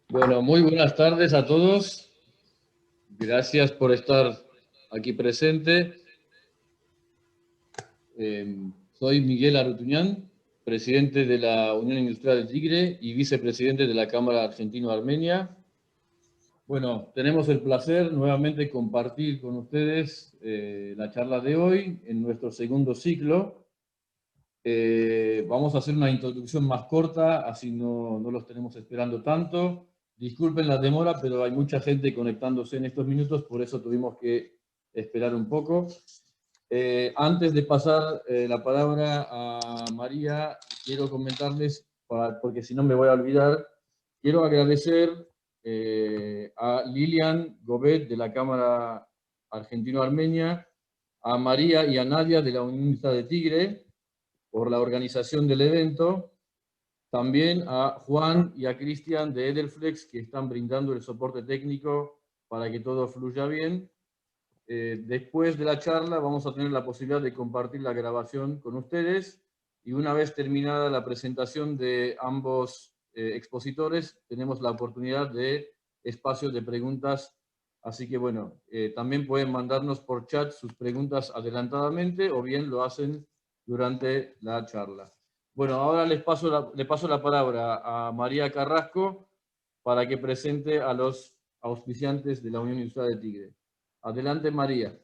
Bueno, muy buenas tardes a todos. Gracias por estar aquí presente. Soy Miguel Arutuñán, presidente de la Unión Industrial del Tigre y vicepresidente de la Cámara Argentino-Armenia. Bueno, tenemos el placer nuevamente de compartir con ustedes la charla de hoy en nuestro segundo ciclo. Vamos a hacer una introducción más corta, así no los tenemos esperando tanto. Disculpen la demora, pero hay mucha gente conectándose en estos minutos, por eso tuvimos que esperar un poco. Antes de pasar la palabra a María, quiero comentarles, porque si no me voy a olvidar, quiero agradecer a Lilian Gobet de la Cámara Argentino-Armenia, a María y a Nadia de la Unión de Tigre, por la organización del evento, también a Juan y a Cristian de Edelflex, que están brindando el soporte técnico para que todo fluya bien. Después de la charla vamos a tener la posibilidad de compartir la grabación con ustedes y una vez terminada la presentación de ambos expositores, tenemos la oportunidad de espacios de preguntas. Así que bueno, también pueden mandarnos por chat sus preguntas adelantadamente o bien lo hacen durante la charla. Bueno, ahora le paso la palabra a María Carrasco para que presente a los auspiciantes de la Unión Industrial de Tigre. Adelante, María.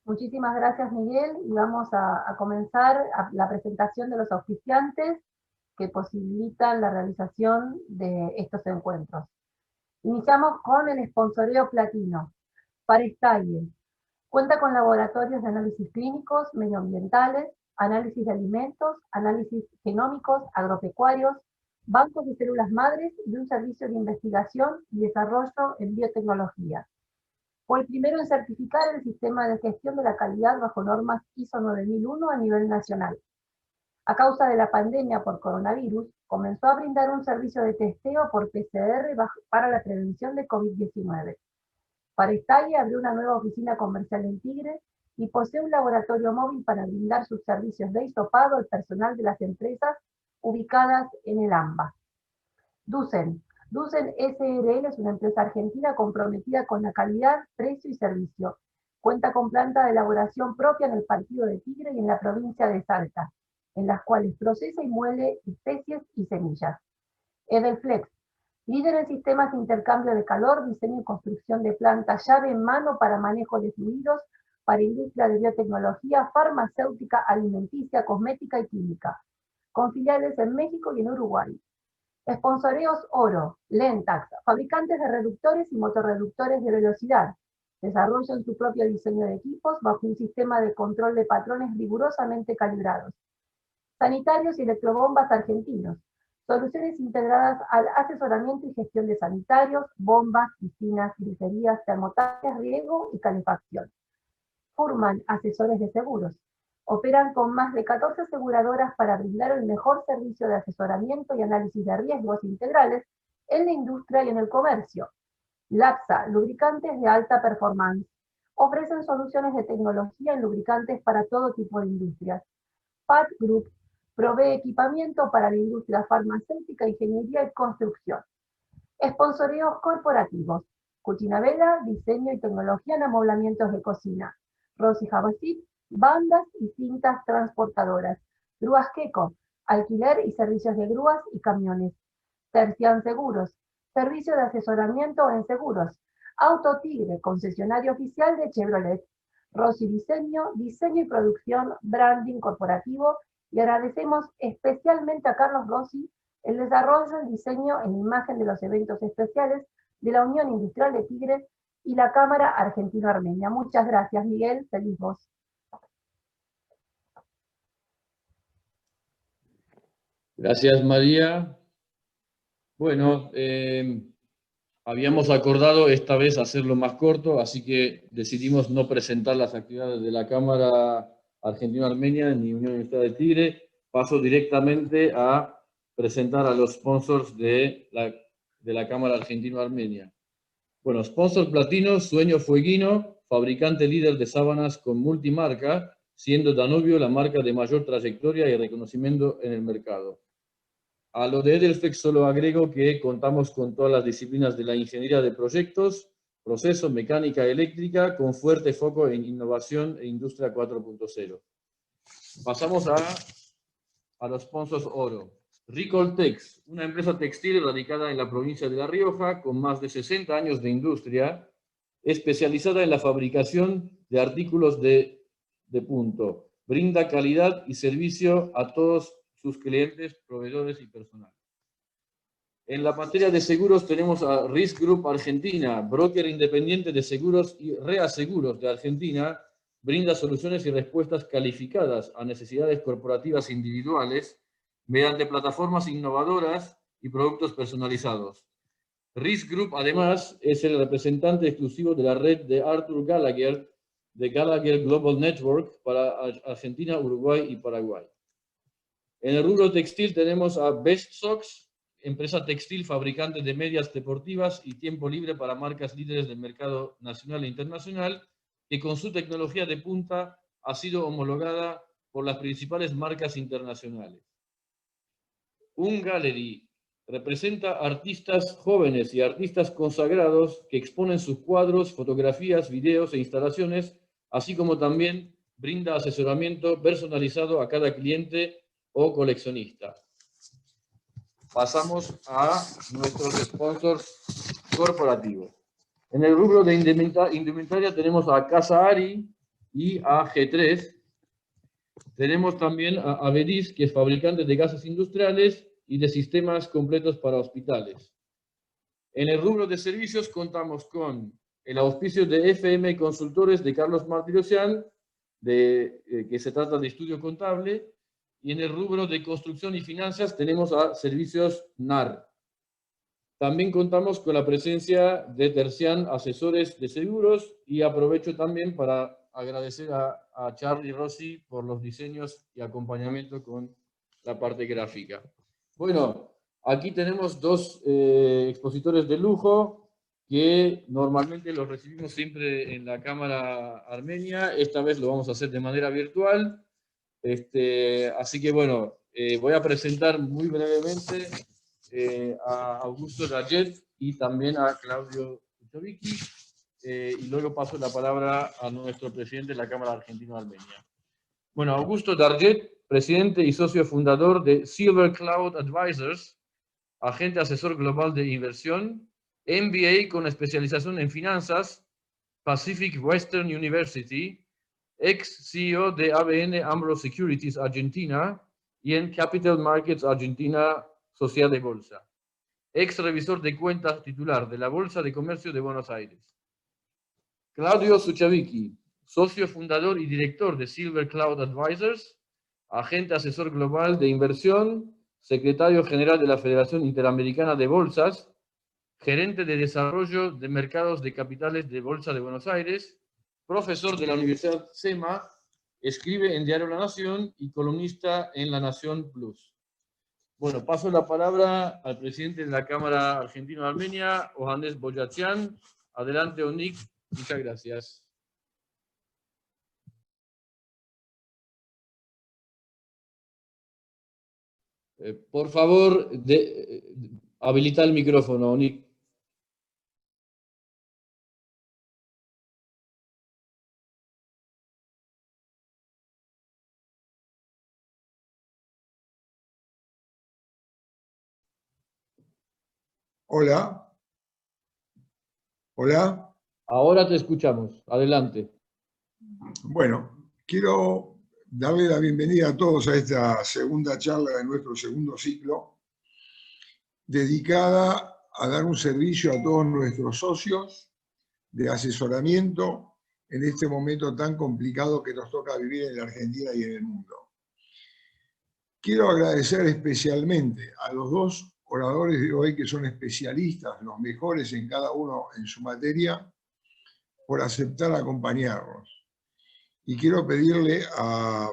Muchísimas gracias, Miguel, y vamos a comenzar la presentación de los auspiciantes que posibilitan la realización de estos encuentros. Iniciamos con el sponsoreo platino. Parestalle cuenta con laboratorios de análisis clínicos, medioambientales, análisis de alimentos, análisis genómicos, agropecuarios, bancos de células madres y un servicio de investigación y desarrollo en biotecnología. Fue el primero en certificar el sistema de gestión de la calidad bajo normas ISO 9001 a nivel nacional. A causa de la pandemia por coronavirus, comenzó a brindar un servicio de testeo por PCR para la prevención de COVID-19. Parestalle abrió una nueva oficina comercial en Tigre y posee un laboratorio móvil para brindar sus servicios de hisopado al personal de las empresas ubicadas en el AMBA. Dusen SRL es una empresa argentina comprometida con la calidad, precio y servicio. Cuenta con planta de elaboración propia en el partido de Tigre y en la provincia de Salta, en las cuales procesa y muele especies y semillas. Edelflex, líder en sistemas de intercambio de calor, diseño y construcción de plantas llave en mano para manejo de fluidos, para industria de biotecnología, farmacéutica, alimenticia, cosmética y química, con filiales en México y en Uruguay. Sponsoreos Oro, Lentax, fabricantes de reductores y motorreductores de velocidad. Desarrollan su propio diseño de equipos bajo un sistema de control de patrones rigurosamente calibrados. Sanitarios y electrobombas argentinos. Soluciones integradas al asesoramiento y gestión de sanitarios, bombas, piscinas, griferías, termotanques, riego y calefacción. Furman, asesores de seguros. Operan con más de 14 aseguradoras para brindar el mejor servicio de asesoramiento y análisis de riesgos integrales en la industria y en el comercio. Lapsa, lubricantes de alta performance. Ofrecen soluciones de tecnología en lubricantes para todo tipo de industrias. PAT Group provee equipamiento para la industria farmacéutica, ingeniería y construcción. Sponsoreos corporativos. Cucina Vela, diseño y tecnología en amoblamientos de cocina. Rosy Jabasit, bandas y cintas transportadoras. Grúas Queco, alquiler y servicios de grúas y camiones. Tercian Seguros, servicio de asesoramiento en seguros. Auto Tigre, concesionario oficial de Chevrolet. Rosy Diseño, diseño y producción, branding corporativo. Y agradecemos especialmente a Carlos Rossi el desarrollo, el diseño en imagen de los eventos especiales de la Unión Industrial de Tigre y la Cámara Argentino-Armenia. Muchas gracias, Miguel. Feliz voz. Gracias, María. Bueno, habíamos acordado esta vez hacerlo más corto, así que decidimos no presentar las actividades de la Cámara Argentino-Armenia ni Unión Industrial de Tigre. Paso directamente a presentar a los sponsors de la Cámara Argentino-Armenia. Bueno, sponsor platino, Sueño Fueguino, fabricante líder de sábanas con multimarca, siendo Danubio la marca de mayor trayectoria y reconocimiento en el mercado. A lo de Edelflex solo agrego que contamos con todas las disciplinas de la ingeniería de proyectos, proceso, mecánica eléctrica, con fuerte foco en innovación e industria 4.0. Pasamos a los sponsors oro. Ricoltex, una empresa textil radicada en la provincia de La Rioja, con más de 60 años de industria, especializada en la fabricación de artículos de punto. Brinda calidad y servicio a todos sus clientes, proveedores y personal. En la materia de seguros tenemos a Risk Group Argentina, broker independiente de seguros y reaseguros de Argentina, brinda soluciones y respuestas calificadas a necesidades corporativas individuales mediante plataformas innovadoras y productos personalizados. Risk Group, además, es el representante exclusivo de la red de Arthur Gallagher, de Gallagher Global Network para Argentina, Uruguay y Paraguay. En el rubro textil tenemos a Best Socks, empresa textil fabricante de medias deportivas y tiempo libre para marcas líderes del mercado nacional e internacional, que con su tecnología de punta ha sido homologada por las principales marcas internacionales. Un Gallery representa artistas jóvenes y artistas consagrados que exponen sus cuadros, fotografías, videos e instalaciones, así como también brinda asesoramiento personalizado a cada cliente o coleccionista. Pasamos a nuestros sponsors corporativos. En el rubro de indumentaria tenemos a Casa Ari y a G3. Tenemos también a Avedis, que es fabricante de gases industriales y de sistemas completos para hospitales. En el rubro de servicios contamos con el auspicio de FM Consultores de Carlos Martirosyan, que se trata de estudio contable, y en el rubro de construcción y finanzas tenemos a Servicios NAR. También contamos con la presencia de Tercian Asesores de Seguros, y aprovecho también para agradecer a Charlie Rossi por los diseños y acompañamiento con la parte gráfica. Bueno, aquí tenemos dos expositores de lujo que normalmente los recibimos siempre en la Cámara Armenia. Esta vez lo vamos a hacer de manera virtual. Así que bueno, voy a presentar muy brevemente a Augusto Darjet y también a Claudio Kuchovicki, y luego paso la palabra a nuestro presidente de la Cámara Argentina-Armenia. Bueno, Augusto Darjet, presidente y socio fundador de Silver Cloud Advisors, agente asesor global de inversión, MBA con especialización en finanzas, Pacific Western University, ex CEO de ABN AMRO Securities Argentina y en Capital Markets Argentina, sociedad de bolsa. Ex revisor de cuentas titular de la Bolsa de Comercio de Buenos Aires. Claudio Suchavicki, socio fundador y director de Silver Cloud Advisors, agente asesor global de inversión, secretario general de la Federación Interamericana de Bolsas, gerente de desarrollo de mercados de capitales de Bolsa de Buenos Aires, profesor de la Universidad SEMA, escribe en Diario La Nación y columnista en La Nación Plus. Bueno, paso la palabra al presidente de la Cámara Argentina-Armenia, Ohanes Boyachian. Adelante, Onik. Muchas gracias. Por favor, habilita el micrófono, Onik. Hola. Hola. Ahora te escuchamos. Adelante. Bueno, quiero darle la bienvenida a todos a esta segunda charla de nuestro segundo ciclo, dedicada a dar un servicio a todos nuestros socios de asesoramiento en este momento tan complicado que nos toca vivir en la Argentina y en el mundo. Quiero agradecer especialmente a los dos oradores de hoy, que son especialistas, los mejores en cada uno en su materia, por aceptar acompañarnos. Y quiero pedirle a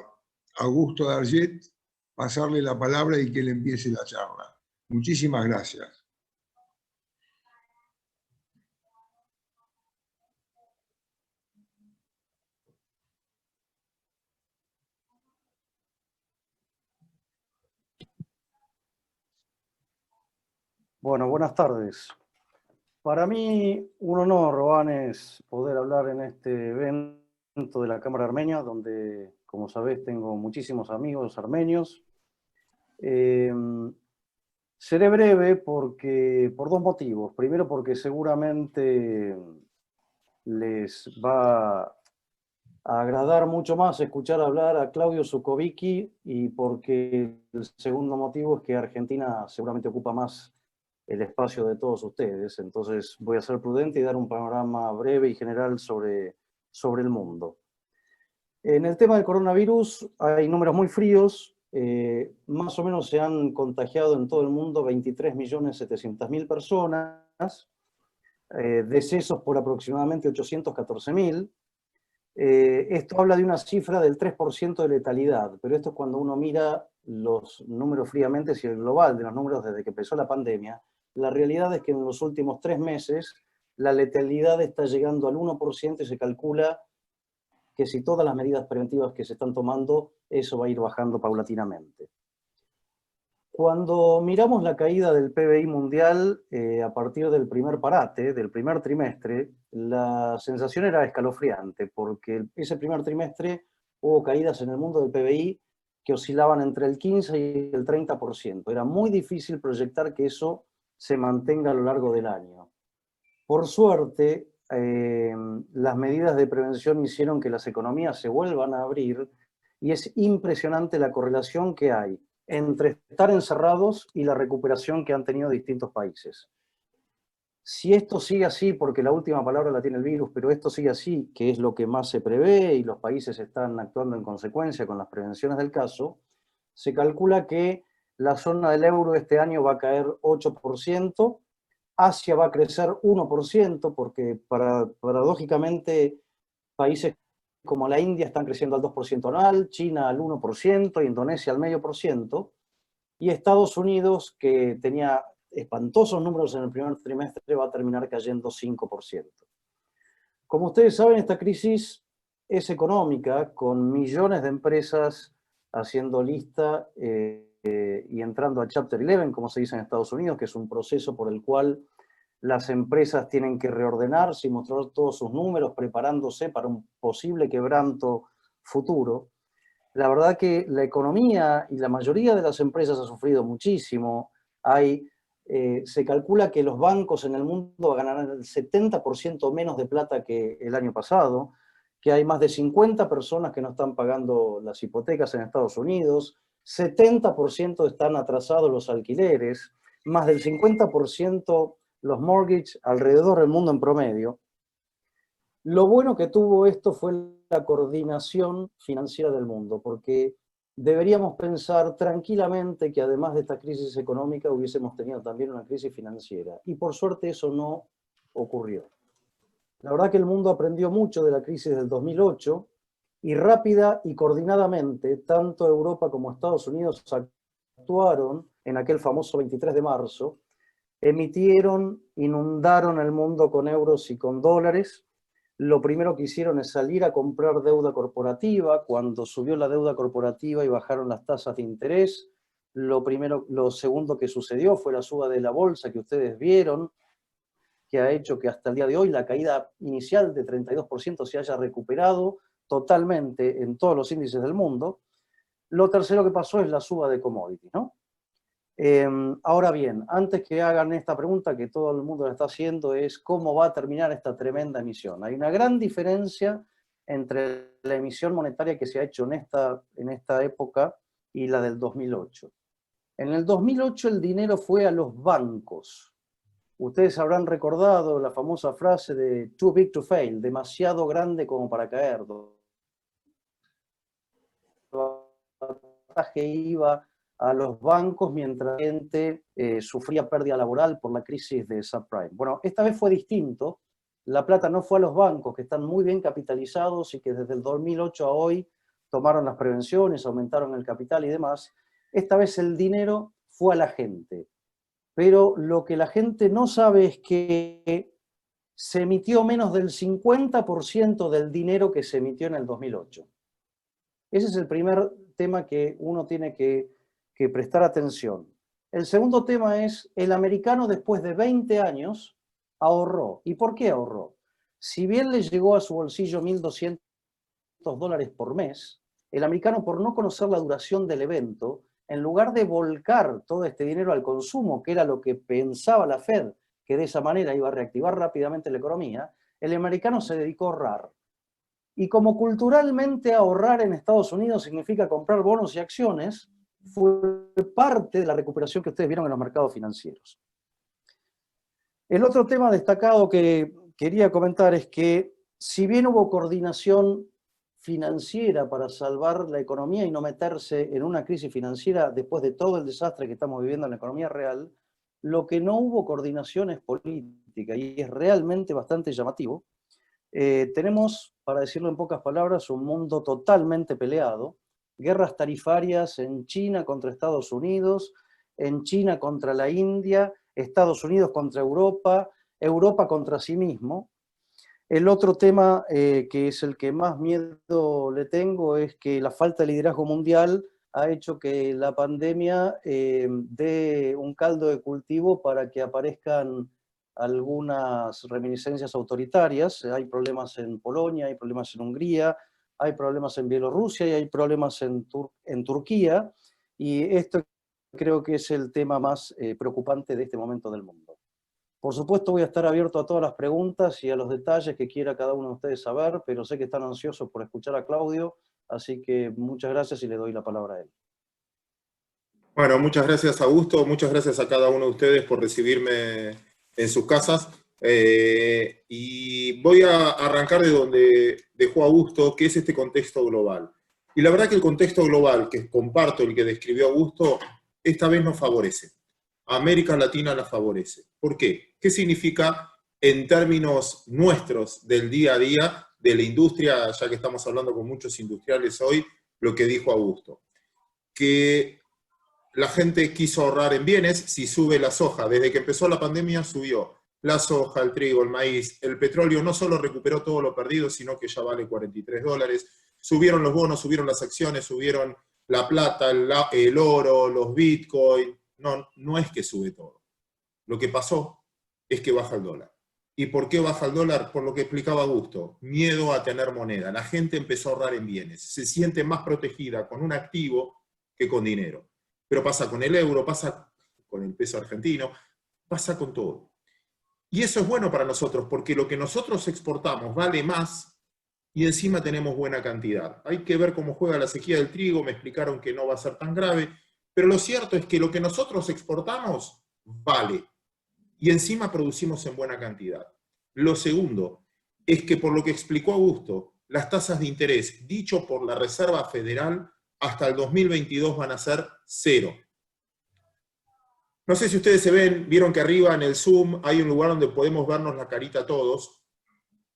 Augusto Darjet pasarle la palabra y que él empiece la charla. Muchísimas gracias. Bueno, buenas tardes. Para mí un honor, Obanes, poder hablar en este evento de la Cámara Armenia, donde, como sabés, tengo muchísimos amigos armenios. Seré breve por dos motivos. Primero, porque seguramente les va a agradar mucho más escuchar hablar a Claudio Zukovicki, y porque el segundo motivo es que Argentina seguramente ocupa más el espacio de todos ustedes. Entonces voy a ser prudente y dar un panorama breve y general sobre el mundo. En el tema del coronavirus hay números muy fríos. Más o menos se han contagiado en todo el mundo 23.700.000 personas, decesos por aproximadamente 814.000. Esto habla de una cifra del 3% de letalidad, pero esto es cuando uno mira los números fríamente, si el global de los números desde que empezó la pandemia. La realidad es que en los últimos 3 meses la letalidad está llegando al 1% y se calcula que si todas las medidas preventivas que se están tomando, eso va a ir bajando paulatinamente. Cuando miramos la caída del PBI mundial a partir del primer parate, del primer trimestre, la sensación era escalofriante, porque ese primer trimestre hubo caídas en el mundo del PBI que oscilaban entre el 15 y el 30%. Era muy difícil proyectar que eso se mantenga a lo largo del año. Por suerte, las medidas de prevención hicieron que las economías se vuelvan a abrir, y es impresionante la correlación que hay entre estar encerrados y la recuperación que han tenido distintos países. Si esto sigue así, porque la última palabra la tiene el virus, pero esto sigue así, que es lo que más se prevé y los países están actuando en consecuencia con las prevenciones del caso, se calcula que la zona del euro este año va a caer 8%, Asia va a crecer 1%, porque paradójicamente países como la India están creciendo al 2% anual, China al 1%, Indonesia al 0,5%, y Estados Unidos, que tenía espantosos números en el primer trimestre, va a terminar cayendo 5%. Como ustedes saben, esta crisis es económica, con millones de empresas haciendo lista y entrando a Chapter 11, como se dice en Estados Unidos, que es un proceso por el cual las empresas tienen que reordenarse y mostrar todos sus números, preparándose para un posible quebranto futuro. La verdad que la economía y la mayoría de las empresas ha sufrido muchísimo. Se calcula que los bancos en el mundo ganarán el 70% menos de plata que el año pasado, que hay más de 50 personas que no están pagando las hipotecas en Estados Unidos, 70% están atrasados los alquileres, más del 50% los mortgages alrededor del mundo en promedio. Lo bueno que tuvo esto fue la coordinación financiera del mundo, porque deberíamos pensar tranquilamente que además de esta crisis económica hubiésemos tenido también una crisis financiera. Y por suerte eso no ocurrió. La verdad que el mundo aprendió mucho de la crisis del 2008 y rápida y coordinadamente, tanto Europa como Estados Unidos actuaron en aquel famoso 23 de marzo, inundaron el mundo con euros y con dólares. Lo primero que hicieron es salir a comprar deuda corporativa. Cuando subió la deuda corporativa y bajaron las tasas de interés, lo segundo que sucedió fue la suba de la bolsa que ustedes vieron, que ha hecho que hasta el día de hoy la caída inicial de 32% se haya recuperado totalmente en todos los índices del mundo. Lo tercero que pasó es la suba de commodities, ¿no? Ahora bien, antes que hagan esta pregunta que todo el mundo la está haciendo, es cómo va a terminar esta tremenda emisión. Hay una gran diferencia entre la emisión monetaria que se ha hecho en esta época y la del 2008. En el 2008 el dinero fue a los bancos. Ustedes habrán recordado la famosa frase de too big to fail, demasiado grande como para caer. El iba a los bancos mientras la gente sufría pérdida laboral por la crisis de subprime. Bueno, esta vez fue distinto. La plata no fue a los bancos, que están muy bien capitalizados y que desde el 2008 a hoy tomaron las prevenciones, aumentaron el capital y demás. Esta vez el dinero fue a la gente. Pero lo que la gente no sabe es que se emitió menos del 50% del dinero que se emitió en el 2008. Ese es el primer tema que uno tiene que prestar atención. El segundo tema es, el americano después de 20 años ahorró. ¿Y por qué ahorró? Si bien le llegó a su bolsillo $1.200 por mes, el americano, por no conocer la duración del evento, en lugar de volcar todo este dinero al consumo, que era lo que pensaba la Fed, que de esa manera iba a reactivar rápidamente la economía, el americano se dedicó a ahorrar. Y como culturalmente ahorrar en Estados Unidos significa comprar bonos y acciones, fue parte de la recuperación que ustedes vieron en los mercados financieros. El otro tema destacado que quería comentar es que, si bien hubo coordinación financiera para salvar la economía y no meterse en una crisis financiera después de todo el desastre que estamos viviendo en la economía real, lo que no hubo coordinación es política, y es realmente bastante llamativo. Tenemos, para decirlo en pocas palabras, un mundo totalmente peleado, guerras tarifarias en China contra Estados Unidos, en China contra la India, Estados Unidos contra Europa, Europa contra sí mismo. El otro tema, que es el que más miedo le tengo, es que la falta de liderazgo mundial ha hecho que la pandemia dé un caldo de cultivo para que aparezcan algunas reminiscencias autoritarias. Hay problemas en Polonia, hay problemas en Hungría, hay problemas en Bielorrusia y hay problemas en Turquía, y esto creo que es el tema más preocupante de este momento del mundo. Por supuesto, voy a estar abierto a todas las preguntas y a los detalles que quiera cada uno de ustedes saber, pero sé que están ansiosos por escuchar a Claudio, así que muchas gracias y le doy la palabra a él. Bueno, muchas gracias, Augusto. Muchas gracias a cada uno de ustedes por recibirme en sus casas. Y voy a arrancar de donde dejó Augusto, que es este contexto global. Y la verdad que el contexto global, que comparto el que describió Augusto, esta vez nos favorece. A América Latina la favorece. ¿Por qué? ¿Qué significa en términos nuestros del día a día, de la industria, ya que estamos hablando con muchos industriales hoy, lo que dijo Augusto? Que la gente quiso ahorrar en bienes. Si sube la soja, desde que empezó la pandemia subió la soja, el trigo, el maíz, el petróleo no solo recuperó todo lo perdido, sino que ya vale $43. Subieron los bonos, subieron las acciones, subieron la plata, el oro, los bitcoin. No es que sube todo. Lo que pasó es que baja el dólar. ¿Y por qué baja el dólar? Por lo que explicaba Augusto. Miedo a tener moneda. La gente empezó a ahorrar en bienes. Se siente más protegida con un activo que con dinero. Pero pasa con el euro, pasa con el peso argentino, pasa con todo. Y eso es bueno para nosotros, porque lo que nosotros exportamos vale más y encima tenemos buena cantidad. Hay que ver cómo juega la sequía del trigo, me explicaron que no va a ser tan grave, pero lo cierto es que lo que nosotros exportamos vale y encima producimos en buena cantidad. Lo segundo es que, por lo que explicó Augusto, las tasas de interés, dicho por la Reserva Federal, hasta el 2022 van a ser 0. No sé si ustedes vieron que arriba en el Zoom hay un lugar donde podemos vernos la carita todos,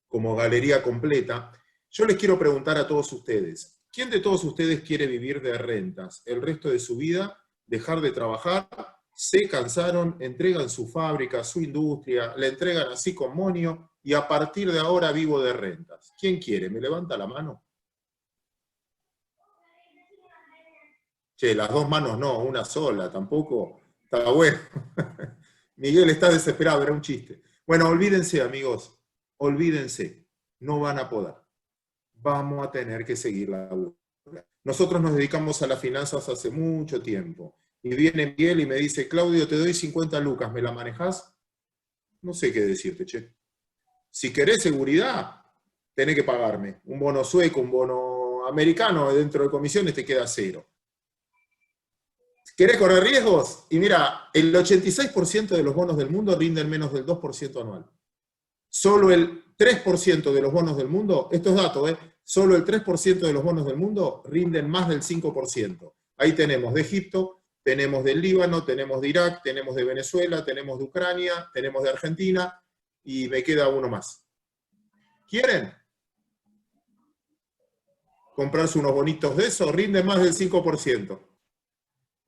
como galería completa. Yo les quiero preguntar a todos ustedes, ¿quién de todos ustedes quiere vivir de rentas el resto de su vida, dejar de trabajar, se cansaron, entregan su fábrica, su industria, la entregan así con monio y a partir de ahora vivo de rentas? ¿Quién quiere? ¿Me levanta la mano? Che, las dos manos no, una sola, tampoco. Está bueno. Miguel está desesperado, era un chiste. Bueno, olvídense, amigos, olvídense, no van a poder. Vamos a tener que seguir la búsqueda. Nosotros nos dedicamos a las finanzas hace mucho tiempo. Y viene Miguel y me dice, Claudio, te doy 50 lucas, ¿me la manejás? No sé qué decirte, che. Si querés seguridad, tenés que pagarme. Un bono sueco, un bono americano, dentro de comisiones te queda 0. ¿Querés correr riesgos? Y mira, el 86% de los bonos del mundo rinden menos del 2% anual. Solo el 3% de los bonos del mundo, esto es dato, solo el 3% de los bonos del mundo rinden más del 5%. Ahí tenemos de Egipto, tenemos del Líbano, tenemos de Irak, tenemos de Venezuela, tenemos de Ucrania, tenemos de Argentina, y me queda uno más. ¿Quieren comprarse unos bonitos de esos? Rinden más del 5%.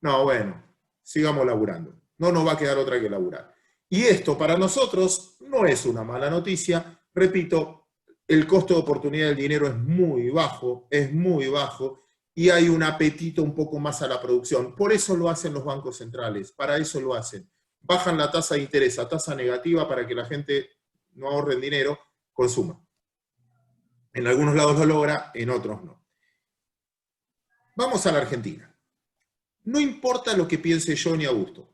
No, bueno, sigamos laburando. No nos va a quedar otra que laburar. Y esto para nosotros no es una mala noticia. Repito, el costo de oportunidad del dinero es muy bajo, y hay un apetito un poco más a la producción. Por eso lo hacen los bancos centrales, para eso lo hacen. Bajan la tasa de interés a tasa negativa para que la gente no ahorre dinero, consuma. En algunos lados lo logra, en otros no. Vamos a la Argentina. No importa lo que piense yo ni Augusto,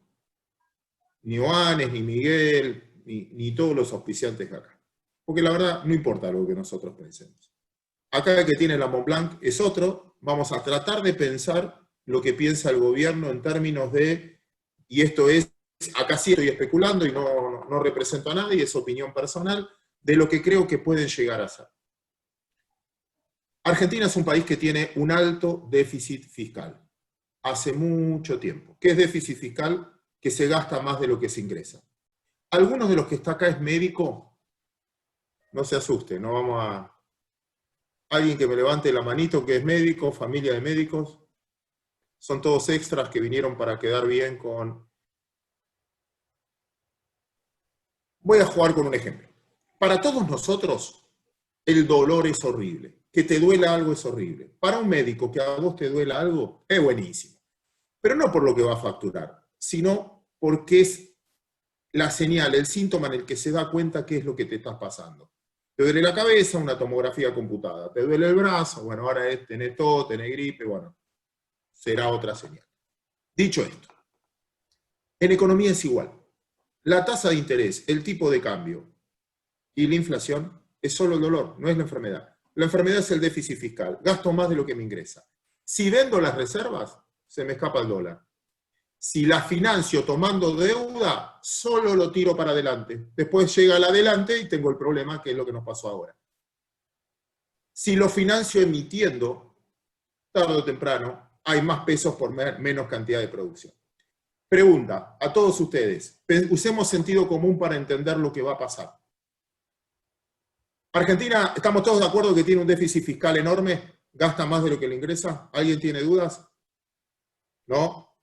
ni Oanes, ni Miguel, ni todos los auspiciantes de acá. Porque la verdad no importa lo que nosotros pensemos. Acá el que tiene la Montblanc es otro. Vamos a tratar de pensar lo que piensa el gobierno en términos de, y esto es, acá sí estoy especulando y no represento a nadie, es opinión personal, de lo que creo que pueden llegar a ser. Argentina es un país que tiene un alto déficit fiscal. Hace mucho tiempo. ¿Qué es déficit fiscal? Que se gasta más de lo que se ingresa. Algunos de los que está acá es médico. No se asuste, no vamos a... Alguien que me levante la manito que es médico, familia de médicos. Son todos extras que vinieron para quedar bien con... Voy a jugar con un ejemplo. Para todos nosotros, el dolor es horrible. Que te duela algo es horrible. Para un médico que a vos te duela algo, es buenísimo. Pero no por lo que va a facturar, sino porque es la señal, el síntoma en el que se da cuenta qué es lo que te está pasando. Te duele la cabeza, una tomografía computada. Te duele el brazo, bueno, ahora tenés tos, tenés gripe, bueno, será otra señal. Dicho esto, en economía es igual. La tasa de interés, el tipo de cambio y la inflación es solo el dolor, no es la enfermedad. La enfermedad es el déficit fiscal. Gasto más de lo que me ingresa. Si vendo las reservas, se me escapa el dólar. Si la financio tomando deuda, solo lo tiro para adelante. Después llega el adelante y tengo el problema, que es lo que nos pasó ahora. Si lo financio emitiendo, tarde o temprano, hay más pesos por menos cantidad de producción. Pregunta a todos ustedes. Usemos sentido común para entender lo que va a pasar. Argentina, ¿estamos todos de acuerdo que tiene un déficit fiscal enorme? ¿Gasta más de lo que le ingresa? ¿Alguien tiene dudas? ¿No?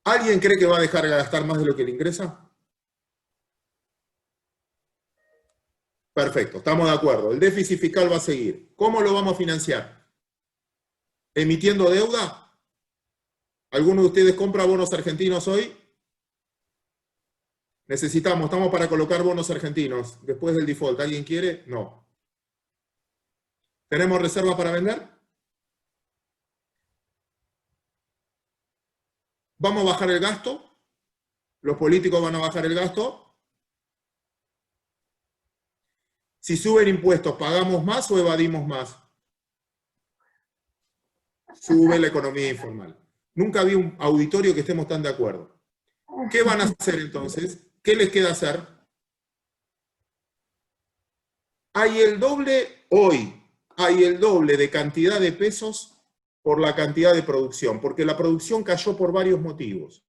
¿Alguien cree que va a dejar de gastar más de lo que le ingresa? Perfecto, estamos de acuerdo. El déficit fiscal va a seguir. ¿Cómo lo vamos a financiar? ¿Emitiendo deuda? ¿Alguno de ustedes compra bonos argentinos hoy? Estamos para colocar bonos argentinos después del default. ¿Alguien quiere? No. ¿Tenemos reserva para vender? ¿Vamos a bajar el gasto? ¿Los políticos van a bajar el gasto? Si suben impuestos, ¿pagamos más o evadimos más? Sube la economía informal. Nunca vi un auditorio que estemos tan de acuerdo. ¿Qué van a hacer entonces? ¿Qué les queda hacer? Hay el doble hoy, hay el doble de cantidad de pesos por la cantidad de producción, porque la producción cayó por varios motivos.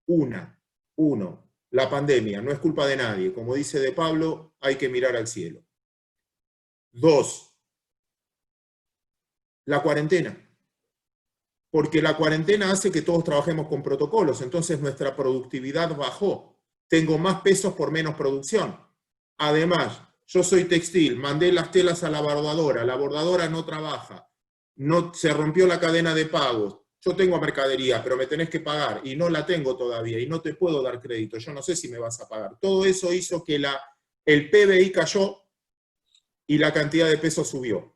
Uno, la pandemia, no es culpa de nadie. Como dice De Pablo, hay que mirar al cielo. 2, la cuarentena. Porque la cuarentena hace que todos trabajemos con protocolos, entonces nuestra productividad bajó. Tengo más pesos por menos producción. Además, yo soy textil, mandé las telas a la bordadora no trabaja, se rompió la cadena de pagos, yo tengo mercadería, pero me tenés que pagar, y no la tengo todavía, y no te puedo dar crédito, yo no sé si me vas a pagar. Todo eso hizo que el PBI cayó y la cantidad de pesos subió.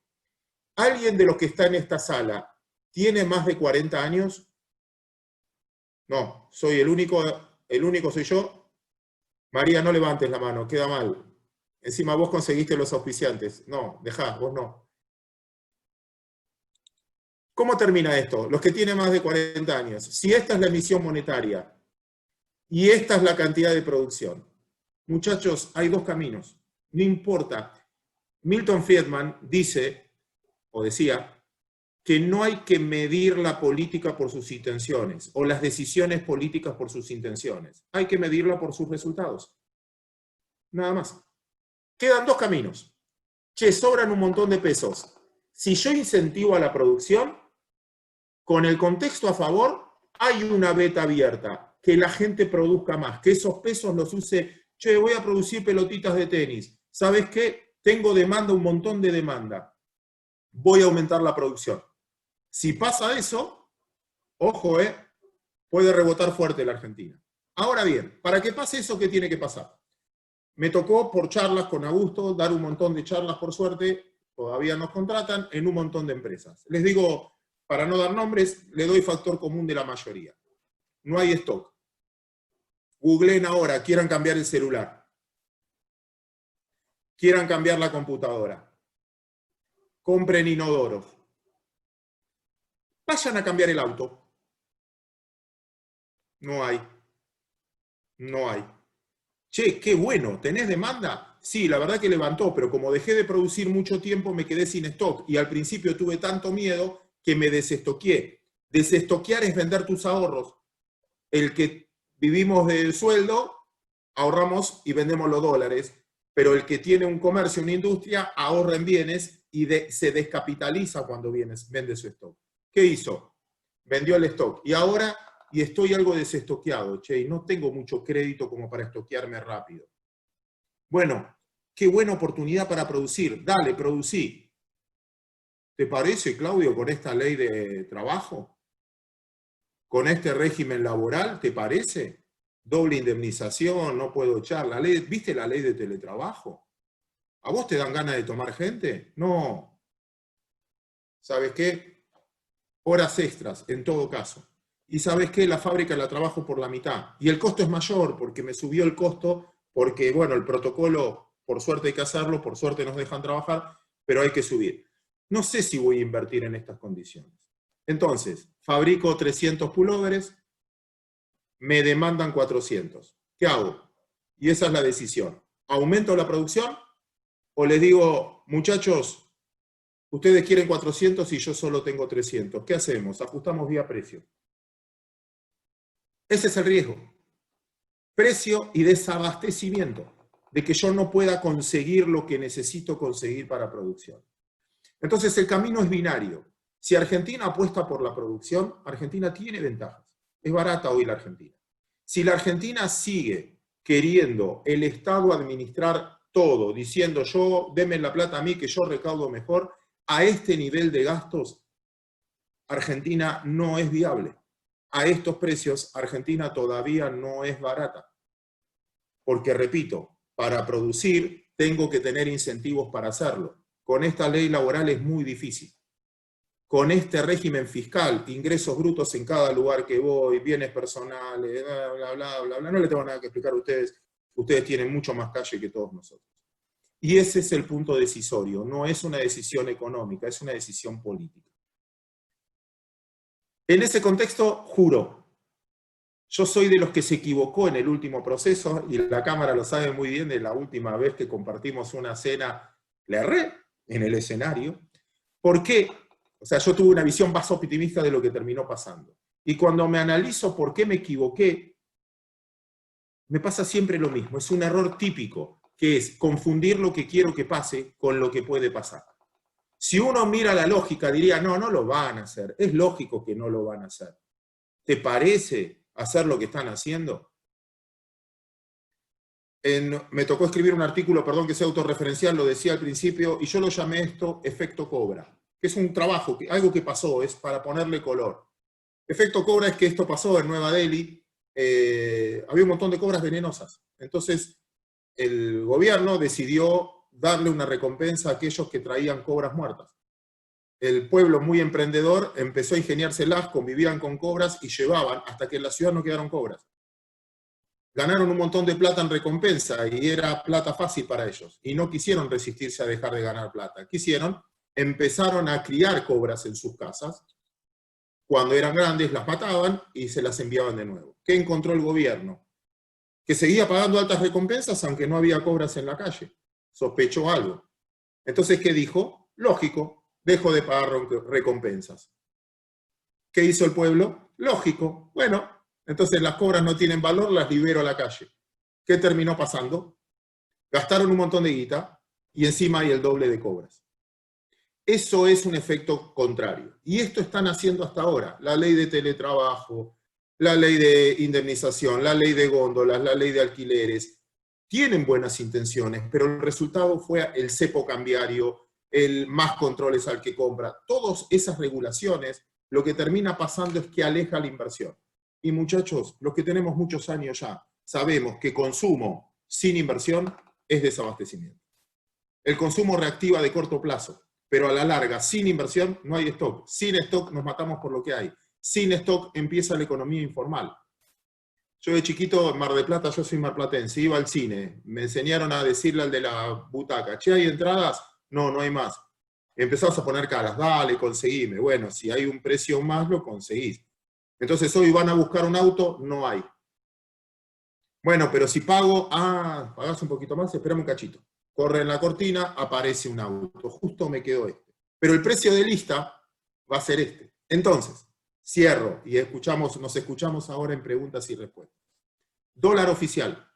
¿Alguien de los que está en esta sala tiene más de 40 años? No, soy el único soy yo. María, no levantes la mano, queda mal. Encima vos conseguiste los auspiciantes. No, dejá, vos no. ¿Cómo termina esto? Los que tienen más de 40 años. Si esta es la emisión monetaria y esta es la cantidad de producción. Muchachos, hay dos caminos. No importa. Milton Friedman dice, o decía, que no hay que medir la política por sus intenciones, o las decisiones políticas por sus intenciones. Hay que medirla por sus resultados. Nada más. Quedan dos caminos. Che, sobran un montón de pesos. Si yo incentivo a la producción, con el contexto a favor, hay una beta abierta, que la gente produzca más, que esos pesos los use. Che, voy a producir pelotitas de tenis. ¿Sabes qué? Tengo demanda, un montón de demanda. voy a aumentar la producción. Si pasa eso, ojo, puede rebotar fuerte la Argentina. Ahora bien, para que pase eso, ¿qué tiene que pasar? Me tocó por charlas con Augusto, dar un montón de charlas, por suerte, todavía nos contratan en un montón de empresas. Les digo, para no dar nombres, le doy factor común de la mayoría. No hay stock. Googleen ahora, quieran cambiar el celular. Quieran cambiar la computadora. Compren inodoros. Vayan a cambiar el auto. No hay. No hay. Che, qué bueno, ¿tenés demanda? Sí, la verdad que levantó, pero como dejé de producir mucho tiempo me quedé sin stock y al principio tuve tanto miedo que me desestoqueé. Desestoquear es vender tus ahorros. El que vivimos del sueldo, ahorramos y vendemos los dólares, pero el que tiene un comercio, una industria, ahorra en bienes y se descapitaliza cuando vende su stock. ¿Qué hizo? Vendió el stock. Y ahora, y estoy algo desestoqueado, che, y no tengo mucho crédito como para estoquearme rápido. Bueno, qué buena oportunidad para producir. Dale, producí. ¿Te parece, Claudio, con esta ley de trabajo? ¿Con este régimen laboral? ¿Te parece? Doble indemnización, no puedo echar la ley. ¿Viste la ley de teletrabajo? ¿A vos te dan ganas de tomar gente? No. ¿Sabes qué? Horas extras, en todo caso. Y ¿sabes qué? La fábrica la trabajo por la mitad. Y el costo es mayor, porque me subió el costo, porque, bueno, el protocolo, por suerte hay que hacerlo, por suerte nos dejan trabajar, pero hay que subir. No sé si voy a invertir en estas condiciones. Entonces, fabrico 300 pulóveres, me demandan 400. ¿Qué hago? Y esa es la decisión. ¿Aumento la producción? ¿O les digo, muchachos, ustedes quieren 400 y yo solo tengo 300? ¿Qué hacemos? Ajustamos vía precio. Ese es el riesgo. Precio y desabastecimiento, de que yo no pueda conseguir lo que necesito conseguir para producción. Entonces el camino es binario. Si Argentina apuesta por la producción, Argentina tiene ventajas. Es barata hoy la Argentina. Si la Argentina sigue queriendo el Estado administrar todo, diciendo yo, denme la plata a mí que yo recaudo mejor, a este nivel de gastos, Argentina no es viable. A estos precios, Argentina todavía no es barata. Porque, repito, para producir tengo que tener incentivos para hacerlo. Con esta ley laboral es muy difícil. Con este régimen fiscal, ingresos brutos en cada lugar que voy, bienes personales, bla, bla, bla, bla, bla, no les tengo nada que explicar a ustedes. Ustedes tienen mucho más calle que todos nosotros. Y ese es el punto decisorio. No es una decisión económica, es una decisión política. En ese contexto, juro, yo soy de los que se equivocó en el último proceso, y la Cámara lo sabe muy bien, de la última vez que compartimos una cena, le erré en el escenario. ¿Por qué? O sea, yo tuve una visión más optimista de lo que terminó pasando. Y cuando me analizo por qué me equivoqué, me pasa siempre lo mismo. Es un error típico, que es confundir lo que quiero que pase con lo que puede pasar. Si uno mira la lógica, diría, no, no lo van a hacer. Es lógico que no lo van a hacer. ¿Te parece hacer lo que están haciendo? Me tocó escribir un artículo, perdón que sea autorreferencial, lo decía al principio, y yo lo llamé esto efecto Cobra, que es un trabajo, algo que pasó, es para ponerle color. Efecto Cobra es que esto pasó en Nueva Delhi, había un montón de cobras venenosas. Entonces, el gobierno decidió darle una recompensa a aquellos que traían cobras muertas. El pueblo muy emprendedor empezó a ingeniárselas, convivían con cobras y llevaban, hasta que en la ciudad no quedaron cobras. Ganaron un montón de plata en recompensa y era plata fácil para ellos. Y no quisieron resistirse a dejar de ganar plata. ¿Qué hicieron? Empezaron a criar cobras en sus casas. Cuando eran grandes las mataban y se las enviaban de nuevo. ¿Qué encontró el gobierno? Que seguía pagando altas recompensas aunque no había cobras en la calle. Sospechó algo. Entonces, ¿qué dijo? Lógico, dejo de pagar recompensas. ¿Qué hizo el pueblo? Lógico, bueno, entonces las cobras no tienen valor, las libero a la calle. ¿Qué terminó pasando? Gastaron un montón de guita y encima hay el doble de cobras. Eso es un efecto contrario. Y esto están haciendo hasta ahora. La ley de teletrabajo, la ley de indemnización, la ley de góndolas, la ley de alquileres. Tienen buenas intenciones, pero el resultado fue el cepo cambiario, el más controles al que compra. Todas esas regulaciones, lo que termina pasando es que aleja la inversión. Y muchachos, los que tenemos muchos años ya, sabemos que consumo sin inversión es desabastecimiento. El consumo reactiva de corto plazo, pero a la larga, sin inversión, no hay stock. Sin stock nos matamos por lo que hay. Sin stock empieza la economía informal. Yo de chiquito, en Mar del Plata, yo soy marplatense, iba al cine, me enseñaron a decirle al de la butaca, che, ¿hay entradas? No, no hay más. Empezás a poner caras, dale, conseguime. Bueno, si hay un precio más, lo conseguís. Entonces hoy van a buscar un auto, no hay. Bueno, pero si pago, pagás un poquito más, esperame un cachito. Corre en la cortina, aparece un auto, justo me quedó este. Pero el precio de lista va a ser este. Entonces, cierro y nos escuchamos ahora en preguntas y respuestas. Dólar oficial.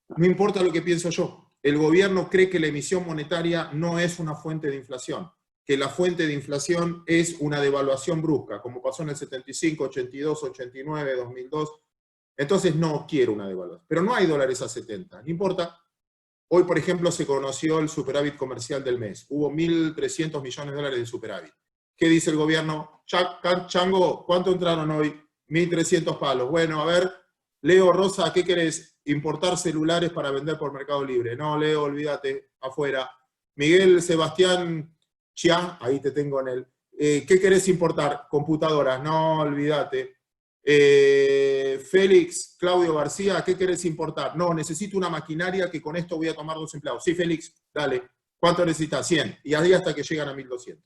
No importa lo que pienso yo. El gobierno cree que la emisión monetaria no es una fuente de inflación, que la fuente de inflación es una devaluación brusca, como pasó en el 75, 82, 89, 2002. Entonces no quiero una devaluación. Pero no hay dólares a 70, no importa. Hoy, por ejemplo, se conoció el superávit comercial del mes. Hubo 1.300 millones de dólares de superávit. ¿Qué dice el gobierno? Chango, ¿cuánto entraron hoy? 1.300 palos. Bueno, a ver, Leo, Rosa, ¿qué querés? Importar celulares para vender por Mercado Libre. No, Leo, olvídate, afuera. Miguel, Sebastián, Chia, ahí te tengo en él. ¿Qué querés importar? Computadoras. No, olvídate. Félix, Claudio García, ¿qué querés importar? No, necesito una maquinaria que con esto voy a tomar 2 empleados. Sí, Félix, dale. ¿Cuánto necesitas? 100. Y ahí hasta que llegan a 1.200.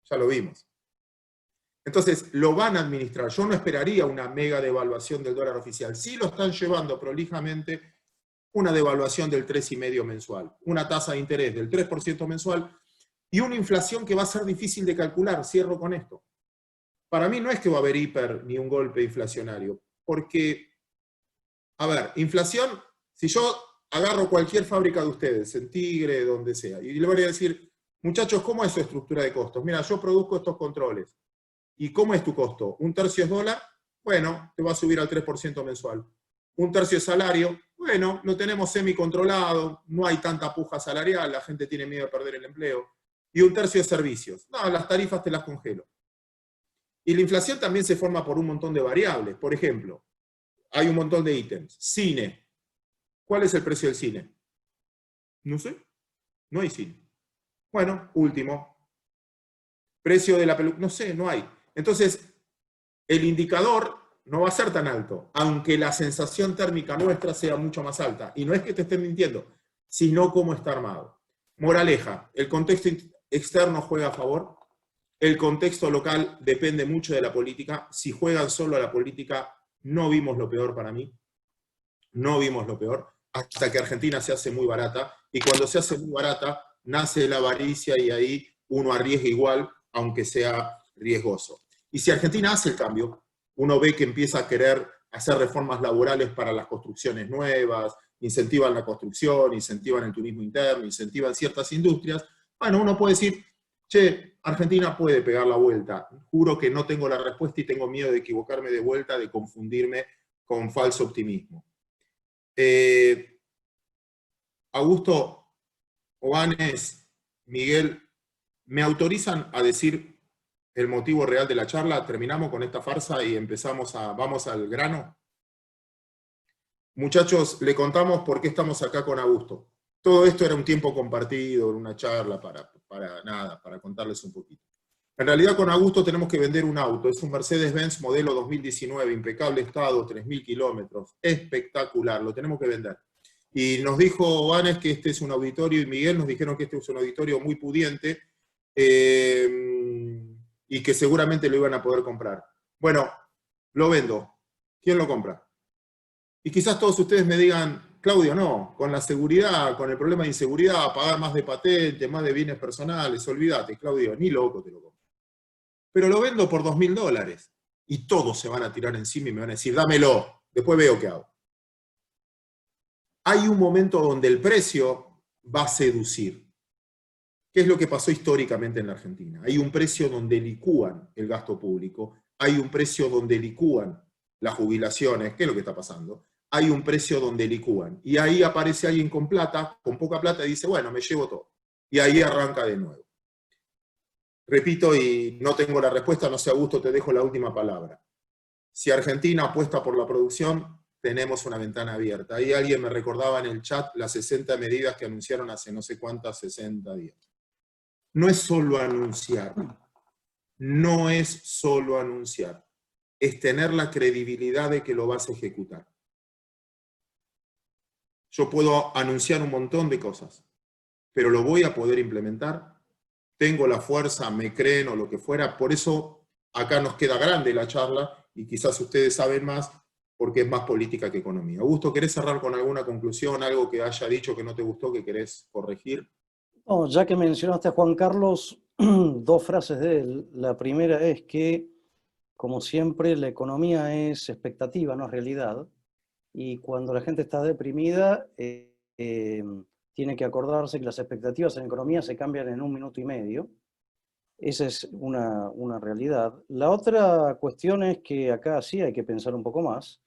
Ya lo vimos. Entonces, lo van a administrar. Yo no esperaría una mega devaluación del dólar oficial. Sí lo están llevando prolijamente una devaluación del 3,5% mensual, una tasa de interés del 3% mensual y una inflación que va a ser difícil de calcular. Cierro con esto. Para mí no es que va a haber hiper ni un golpe inflacionario, porque, a ver, inflación, si yo agarro cualquier fábrica de ustedes, en Tigre, donde sea, y le voy a decir, muchachos, ¿cómo es su estructura de costos? Mira, yo produzco estos controles. ¿Y cómo es tu costo? ¿1/3 es dólar? Bueno, te va a subir al 3% mensual. ¿1/3 es salario? Bueno, lo tenemos semi-controlado, no hay tanta puja salarial, la gente tiene miedo de perder el empleo. Y 1/3 es servicios. No, las tarifas te las congelo. Y la inflación también se forma por un montón de variables. Por ejemplo, hay un montón de ítems. Cine. ¿Cuál es el precio del cine? No sé. No hay cine. Bueno, último. Precio de la peluca. No sé, no hay. Entonces, el indicador no va a ser tan alto, aunque la sensación térmica nuestra sea mucho más alta. Y no es que te estén mintiendo, sino cómo está armado. Moraleja, el contexto externo juega a favor. El contexto local depende mucho de la política. Si juegan solo a la política, no vimos lo peor para mí. No vimos lo peor. Hasta que Argentina se hace muy barata. Y cuando se hace muy barata, nace la avaricia y ahí uno arriesga igual, aunque sea riesgoso. Y si Argentina hace el cambio, uno ve que empieza a querer hacer reformas laborales para las construcciones nuevas, incentivan la construcción, incentivan el turismo interno, incentivan ciertas industrias. Bueno, uno puede decir, che, Argentina puede pegar la vuelta. Juro que no tengo la respuesta y tengo miedo de equivocarme de vuelta, de confundirme con falso optimismo. Augusto, Obanes, Miguel, ¿me autorizan a decir el motivo real de la charla? Terminamos con esta farsa y vamos al grano. Muchachos, le contamos por qué estamos acá con Augusto. Todo esto era un tiempo compartido, una charla para contarles un poquito. En realidad con Augusto tenemos que vender un auto, es un Mercedes-Benz modelo 2019, impecable estado, 3.000 kilómetros, espectacular, lo tenemos que vender. Y nos dijo Vanes que este es un auditorio, y Miguel nos dijeron que este es un auditorio muy pudiente, y que seguramente lo iban a poder comprar. Bueno, lo vendo. ¿Quién lo compra? Y quizás todos ustedes me digan, Claudio, no, con la seguridad, con el problema de inseguridad, pagar más de patente, más de bienes personales, olvídate, Claudio, ni loco te lo compro. Pero lo vendo por $2.000 y todos se van a tirar encima y me van a decir, dámelo, después veo qué hago. Hay un momento donde el precio va a seducir. ¿Qué es lo que pasó históricamente en la Argentina? Hay un precio donde licúan el gasto público, hay un precio donde licúan las jubilaciones, ¿qué es lo que está pasando? Hay un precio donde licúan. Y ahí aparece alguien con plata, con poca plata, y dice, bueno, me llevo todo. y ahí arranca de nuevo. Repito, y no tengo la respuesta, no sé, Augusto, te dejo la última palabra. Si Argentina apuesta por la producción, tenemos una ventana abierta. Ahí alguien me recordaba en el chat las 60 medidas que anunciaron hace no sé cuántas 60 días. No es solo anunciar, no es solo anunciar, es tener la credibilidad de que lo vas a ejecutar. Yo puedo anunciar un montón de cosas, pero lo voy a poder implementar. Tengo la fuerza, me creen o lo que fuera. Por eso acá nos queda grande la charla y quizás ustedes saben más porque es más política que economía. Augusto, ¿querés cerrar con alguna conclusión, algo que haya dicho que no te gustó, que querés corregir? No, ya que mencionaste a Juan Carlos, dos frases de él. La primera es que, como siempre, la economía es expectativa, no es realidad. Y cuando la gente está deprimida, tiene que acordarse que las expectativas en economía se cambian en 1 minuto y medio. Esa es una realidad. La otra cuestión es que acá sí hay que pensar un poco más.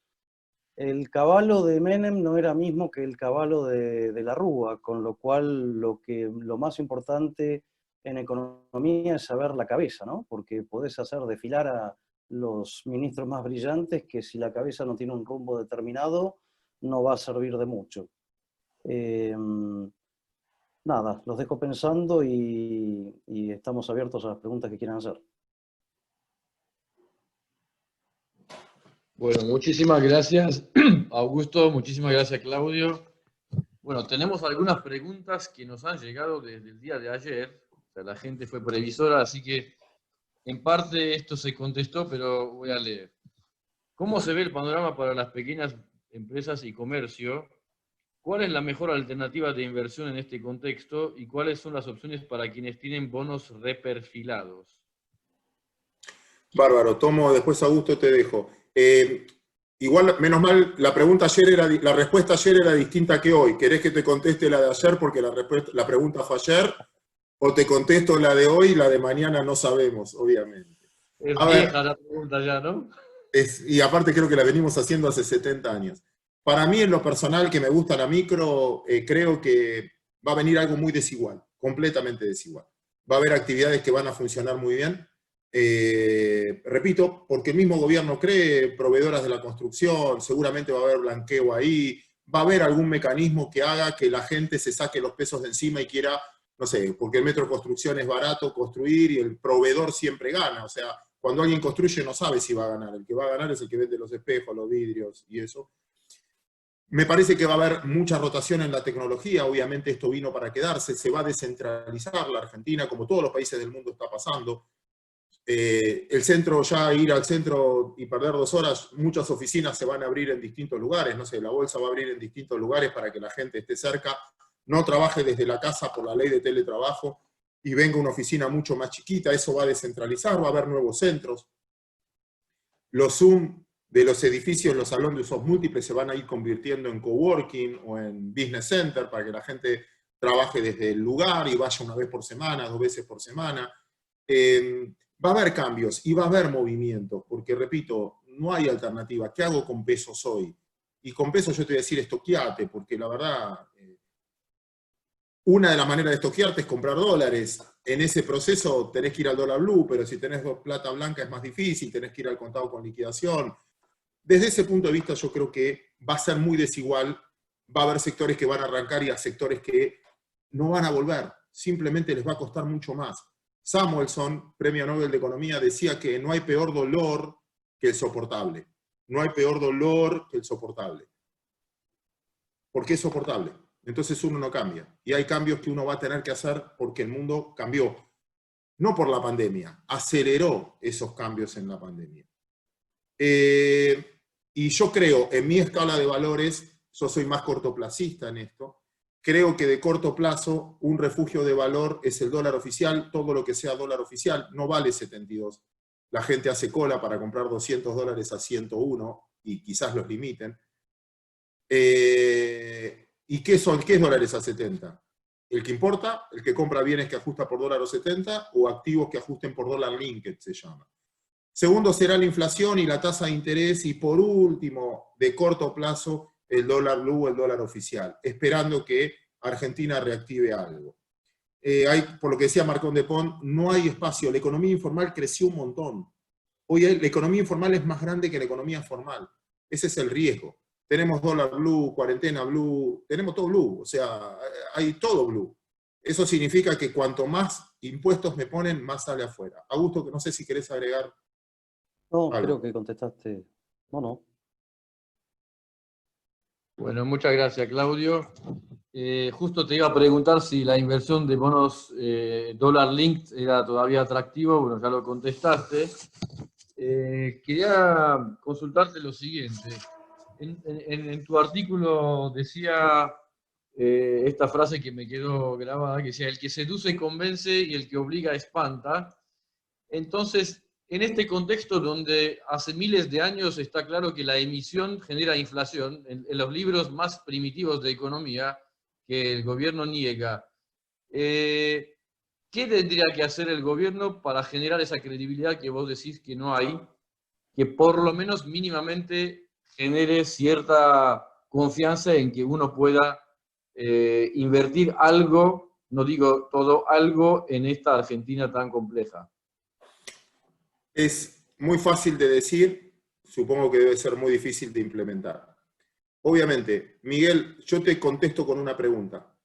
El caballo de Menem no era mismo que el caballo de la Rúa, con lo cual lo más importante en economía es saber la cabeza, ¿no? Porque podés hacer desfilar a los ministros más brillantes que si la cabeza no tiene un rumbo determinado, no va a servir de mucho. Nada, los dejo pensando y estamos abiertos a las preguntas que quieran hacer. Bueno, muchísimas gracias, Augusto, muchísimas gracias, Claudio. Bueno, tenemos algunas preguntas que nos han llegado desde el día de ayer. O sea, la gente fue previsora, así que en parte esto se contestó, pero voy a leer. ¿Cómo se ve el panorama para las pequeñas empresas y comercio? ¿Cuál es la mejor alternativa de inversión en este contexto? ¿Y cuáles son las opciones para quienes tienen bonos reperfilados? Bárbaro, tomo, después Augusto te dejo. Igual, menos mal, la respuesta ayer era distinta que hoy. ¿Querés que te conteste la de ayer porque la pregunta fue ayer? ¿O te contesto la de hoy y la de mañana no sabemos, obviamente? Es vieja la pregunta ya, ¿no? Y aparte creo que la venimos haciendo hace 70 años. Para mí, en lo personal, que me gusta la micro, creo que va a venir algo muy desigual, completamente desigual. Va a haber actividades que van a funcionar muy bien. Repito, porque el mismo gobierno cree, proveedoras de la construcción, seguramente va a haber blanqueo ahí, va a haber algún mecanismo que haga que la gente se saque los pesos de encima y quiera, no sé, porque el metro de construcción es barato construir y el proveedor siempre gana. O sea, cuando alguien construye no sabe si va a ganar. El que va a ganar es el que vende los espejos, los vidrios y eso. Me parece que va a haber mucha rotación en la tecnología. Obviamente esto vino para quedarse. Se va a descentralizar la Argentina, como todos los países del mundo está pasando. El centro, ya ir al centro y perder 2 horas, muchas oficinas se van a abrir en distintos lugares. No sé, la bolsa va a abrir en distintos lugares para que la gente esté cerca, no trabaje desde la casa por la ley de teletrabajo y venga una oficina mucho más chiquita. Eso va a descentralizar, va a haber nuevos centros. Los Zoom de los edificios, los salones de usos múltiples se van a ir convirtiendo en coworking o en business center para que la gente trabaje desde el lugar y vaya 1 vez por semana, 2 veces por semana. Va a haber cambios y va a haber movimientos, porque repito, no hay alternativa. ¿Qué hago con pesos hoy? Y con pesos yo te voy a decir estoqueate, porque la verdad, una de las maneras de estoquearte es comprar dólares. En ese proceso tenés que ir al dólar blue, pero si tenés plata blanca es más difícil, tenés que ir al contado con liquidación. Desde ese punto de vista yo creo que va a ser muy desigual. Va a haber sectores que van a arrancar y a sectores que no van a volver. Simplemente les va a costar mucho más. Samuelson, Premio Nobel de Economía, decía que no hay peor dolor que el soportable. No hay peor dolor que el soportable. ¿Por qué es soportable? Entonces uno no cambia. Y hay cambios que uno va a tener que hacer porque el mundo cambió. No por la pandemia, aceleró esos cambios en la pandemia. Y yo creo, en mi escala de valores, yo soy más cortoplacista en esto, creo que de corto plazo un refugio de valor es el dólar oficial. Todo lo que sea dólar oficial no vale 72. La gente hace cola para comprar $200 a 101 y quizás los limiten. ¿Y qué es dólares a 70? El que importa, el que compra bienes que ajusta por dólar o 70 o activos que ajusten por dólar linked se llama. Segundo será la inflación y la tasa de interés, y por último, de corto plazo, el dólar blue, el dólar oficial, esperando que Argentina reactive algo. por lo que decía Marcón de Pont, no hay espacio. La economía informal creció un montón. Hoy la economía informal es más grande que la economía formal. Ese es el riesgo. Tenemos dólar blue, cuarentena blue, tenemos todo blue, o sea, hay todo blue. Eso significa que cuanto más impuestos me ponen, más sale afuera. Augusto, que no sé si querés agregar No, algo. creo que contestaste. No. Bueno, muchas gracias, Claudio. Justo te iba a preguntar si la inversión de bonos Dollar Linked era todavía atractivo. Bueno, ya lo contestaste. Quería consultarte lo siguiente. En tu artículo decía esta frase que me quedó grabada, que decía: el que seduce convence y el que obliga espanta. Entonces, en este contexto donde hace miles de años está claro que la emisión genera inflación, en los libros más primitivos de economía que el gobierno niega, ¿qué tendría que hacer el gobierno para generar esa credibilidad que vos decís que no hay, que por lo menos mínimamente genere cierta confianza en que uno pueda invertir algo, no digo todo, algo en esta Argentina tan compleja? Es muy fácil de decir, supongo que debe ser muy difícil de implementar. Obviamente, Miguel, yo te contesto con una pregunta.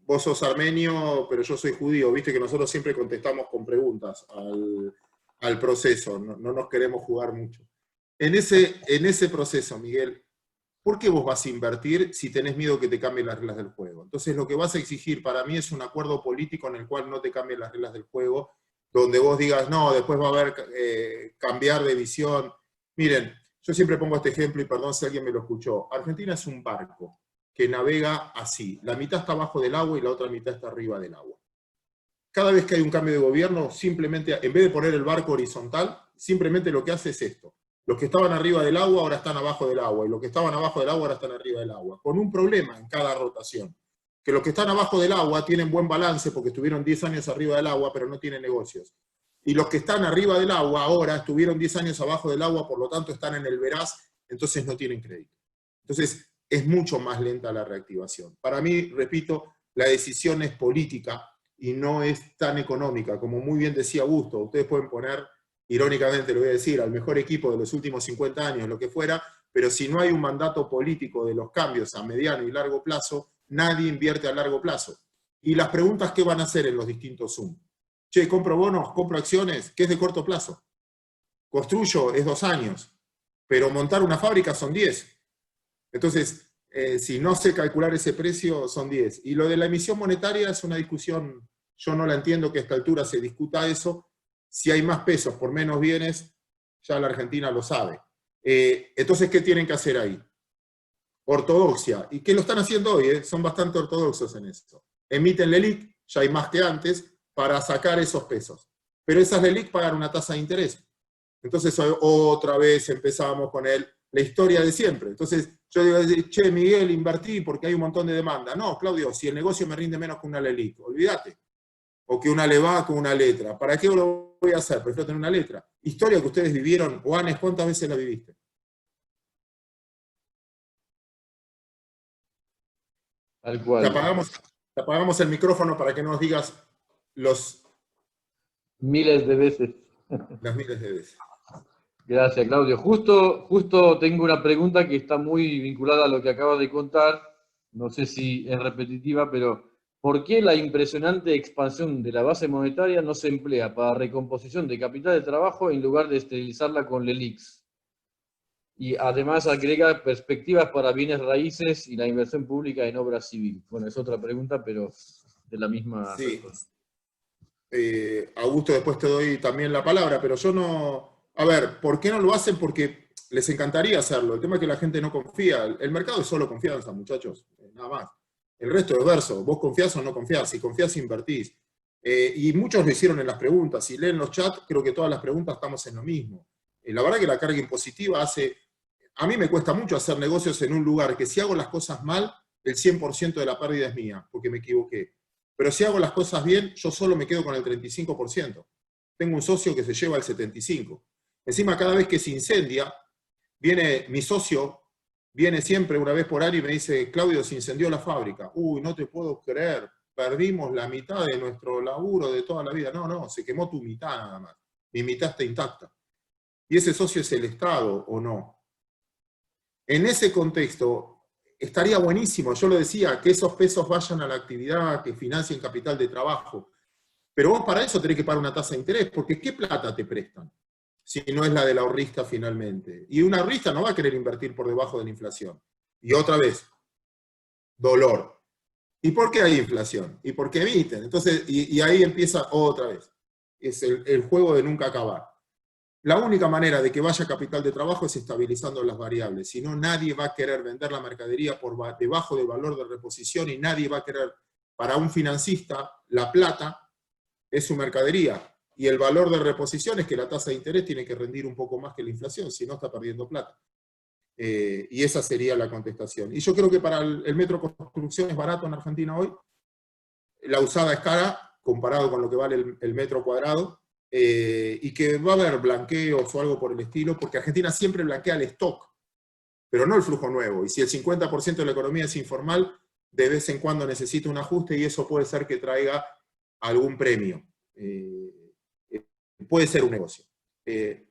Vos sos armenio, pero yo soy judío. Viste que nosotros siempre contestamos con preguntas al proceso, no nos queremos jugar mucho. En ese proceso, Miguel, ¿por qué vos vas a invertir si tenés miedo que te cambien las reglas del juego? Entonces lo que vas a exigir para mí es un acuerdo político en el cual no te cambien las reglas del juego, donde vos digas, no, después va a haber cambiar de visión. Miren, yo siempre pongo este ejemplo, y perdón si alguien me lo escuchó. Argentina es un barco que navega así. La mitad está abajo del agua y la otra mitad está arriba del agua. Cada vez que hay un cambio de gobierno, simplemente, en vez de poner el barco horizontal, simplemente lo que hace es esto. Los que estaban arriba del agua ahora están abajo del agua, y los que estaban abajo del agua ahora están arriba del agua. Con un problema en cada rotación. Que los que están abajo del agua tienen buen balance porque estuvieron 10 años arriba del agua, pero no tienen negocios. Y los que están arriba del agua ahora estuvieron 10 años abajo del agua, por lo tanto están en el veraz, entonces no tienen crédito. Entonces es mucho más lenta la reactivación. Para mí, repito, la decisión es política y no es tan económica. Como muy bien decía Augusto, ustedes pueden poner, irónicamente lo voy a decir, al mejor equipo de los últimos 50 años, lo que fuera, pero si no hay un mandato político de los cambios a mediano y largo plazo, nadie invierte a largo plazo. Y las preguntas que van a hacer en los distintos Zoom. Che, ¿compro bonos? ¿Compro acciones? ¿Qué es de corto plazo? Construyo, es 2 años. Pero montar una fábrica son 10. Entonces, si no sé calcular ese precio, son 10. Y lo de la emisión monetaria es una discusión, yo no la entiendo que a esta altura se discuta eso. Si hay más pesos por menos bienes, ya la Argentina lo sabe. Entonces, ¿qué tienen que hacer ahí? Ortodoxia, y que lo están haciendo hoy, son bastante ortodoxos en eso. Emiten LELIQ, ya hay más que antes, para sacar esos pesos. Pero esas LELIQ pagan una tasa de interés. Entonces otra vez empezamos con la historia de siempre. Entonces yo digo, che, Miguel, invertí porque hay un montón de demanda. No, Claudio, si el negocio me rinde menos que una LELIQ, olvídate. O que una LEVA con una letra. ¿Para qué lo voy a hacer? Prefiero tener una letra. Historia que ustedes vivieron, Juanes, ¿cuántas veces la viviste? Tal cual. Te apagamos el micrófono para que no nos digas miles de veces. Las miles de veces. Gracias, Claudio. Justo tengo una pregunta que está muy vinculada a lo que acabas de contar. No sé si es repetitiva, pero ¿por qué la impresionante expansión de la base monetaria no se emplea para recomposición de capital de trabajo en lugar de esterilizarla con LELIQs? Y además agrega perspectivas para bienes raíces y la inversión pública en obra civil. Bueno, es otra pregunta, pero de la misma... Sí. Augusto, después te doy también la palabra, pero yo no... A ver, ¿por qué no lo hacen? Porque les encantaría hacerlo. El tema es que la gente no confía. El mercado es solo confianza, muchachos, nada más. El resto es verso. Vos confiás o no confiás. Si confiás, invertís. Y muchos lo hicieron en las preguntas. Si leen los chats, creo que todas las preguntas estamos en lo mismo. La verdad que la carga impositiva hace... A mí me cuesta mucho hacer negocios en un lugar que si hago las cosas mal, el 100% de la pérdida es mía, porque me equivoqué. Pero si hago las cosas bien, yo solo me quedo con el 35%. Tengo un socio que se lleva el 75%. Encima, cada vez que se incendia, viene mi socio, viene siempre una vez por año y me dice, Claudio, se incendió la fábrica. Uy, no te puedo creer. perdimos la mitad de nuestro laburo de toda la vida. No, no, se quemó tu mitad nada más. Mi mitad está intacta. ¿Y ese socio es el Estado o no? En ese contexto, estaría buenísimo, yo lo decía, que esos pesos vayan a la actividad, que financien capital de trabajo. Pero vos para eso tenés que pagar una tasa de interés, porque ¿qué plata te prestan? Si no es la del ahorrista finalmente. Y un ahorrista no va a querer invertir por debajo de la inflación. Y otra vez, dolor. ¿Y por qué hay inflación? ¿Y por qué emiten? Entonces, y ahí empieza otra vez. Es el juego de nunca acabar. La única manera de que vaya capital de trabajo es estabilizando las variables. Si no, nadie va a querer vender la mercadería por debajo del valor de reposición y nadie va a querer, para un financista, la plata es su mercadería. Y el valor de reposición es que la tasa de interés tiene que rendir un poco más que la inflación, si no está perdiendo plata. Y esa sería la contestación. Y yo creo que para el metro construcción es barato en Argentina hoy. La usada es cara, comparado con lo que vale el metro cuadrado. Y que va a haber blanqueos o algo por el estilo, porque Argentina siempre blanquea el stock, pero no el flujo nuevo. Y si el 50% de la economía es informal, de vez en cuando necesita un ajuste y eso puede ser que traiga algún premio. Puede ser un negocio.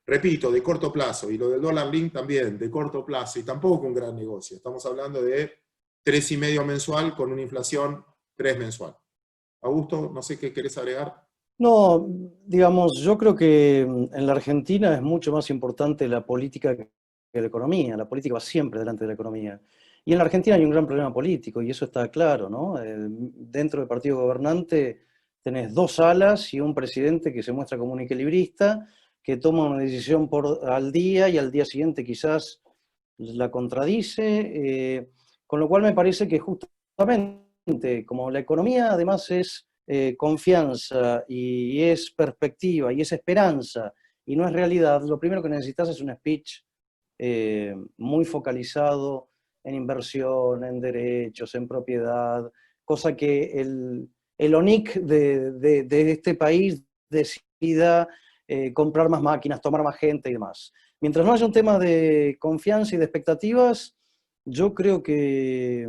Repito, de corto plazo, y lo del dólar link también, de corto plazo, y tampoco un gran negocio. Estamos hablando de 3,5 mensual con una inflación 3 mensual. Augusto, no sé qué querés agregar. No, digamos, yo creo que en la Argentina es mucho más importante la política que la economía. La política va siempre delante de la economía. Y en la Argentina hay un gran problema político, y eso está claro, ¿no? Dentro del partido gobernante tenés dos alas y un presidente que se muestra como un equilibrista, que toma una decisión al día y al día siguiente quizás la contradice, con lo cual me parece que justamente como la economía además es confianza y es perspectiva y es esperanza y no es realidad, lo primero que necesitas es un speech muy focalizado en inversión, en derechos, en propiedad, cosa que el ONIC de este país decida comprar más máquinas, tomar más gente y demás. Mientras no haya un tema de confianza y de expectativas, yo creo que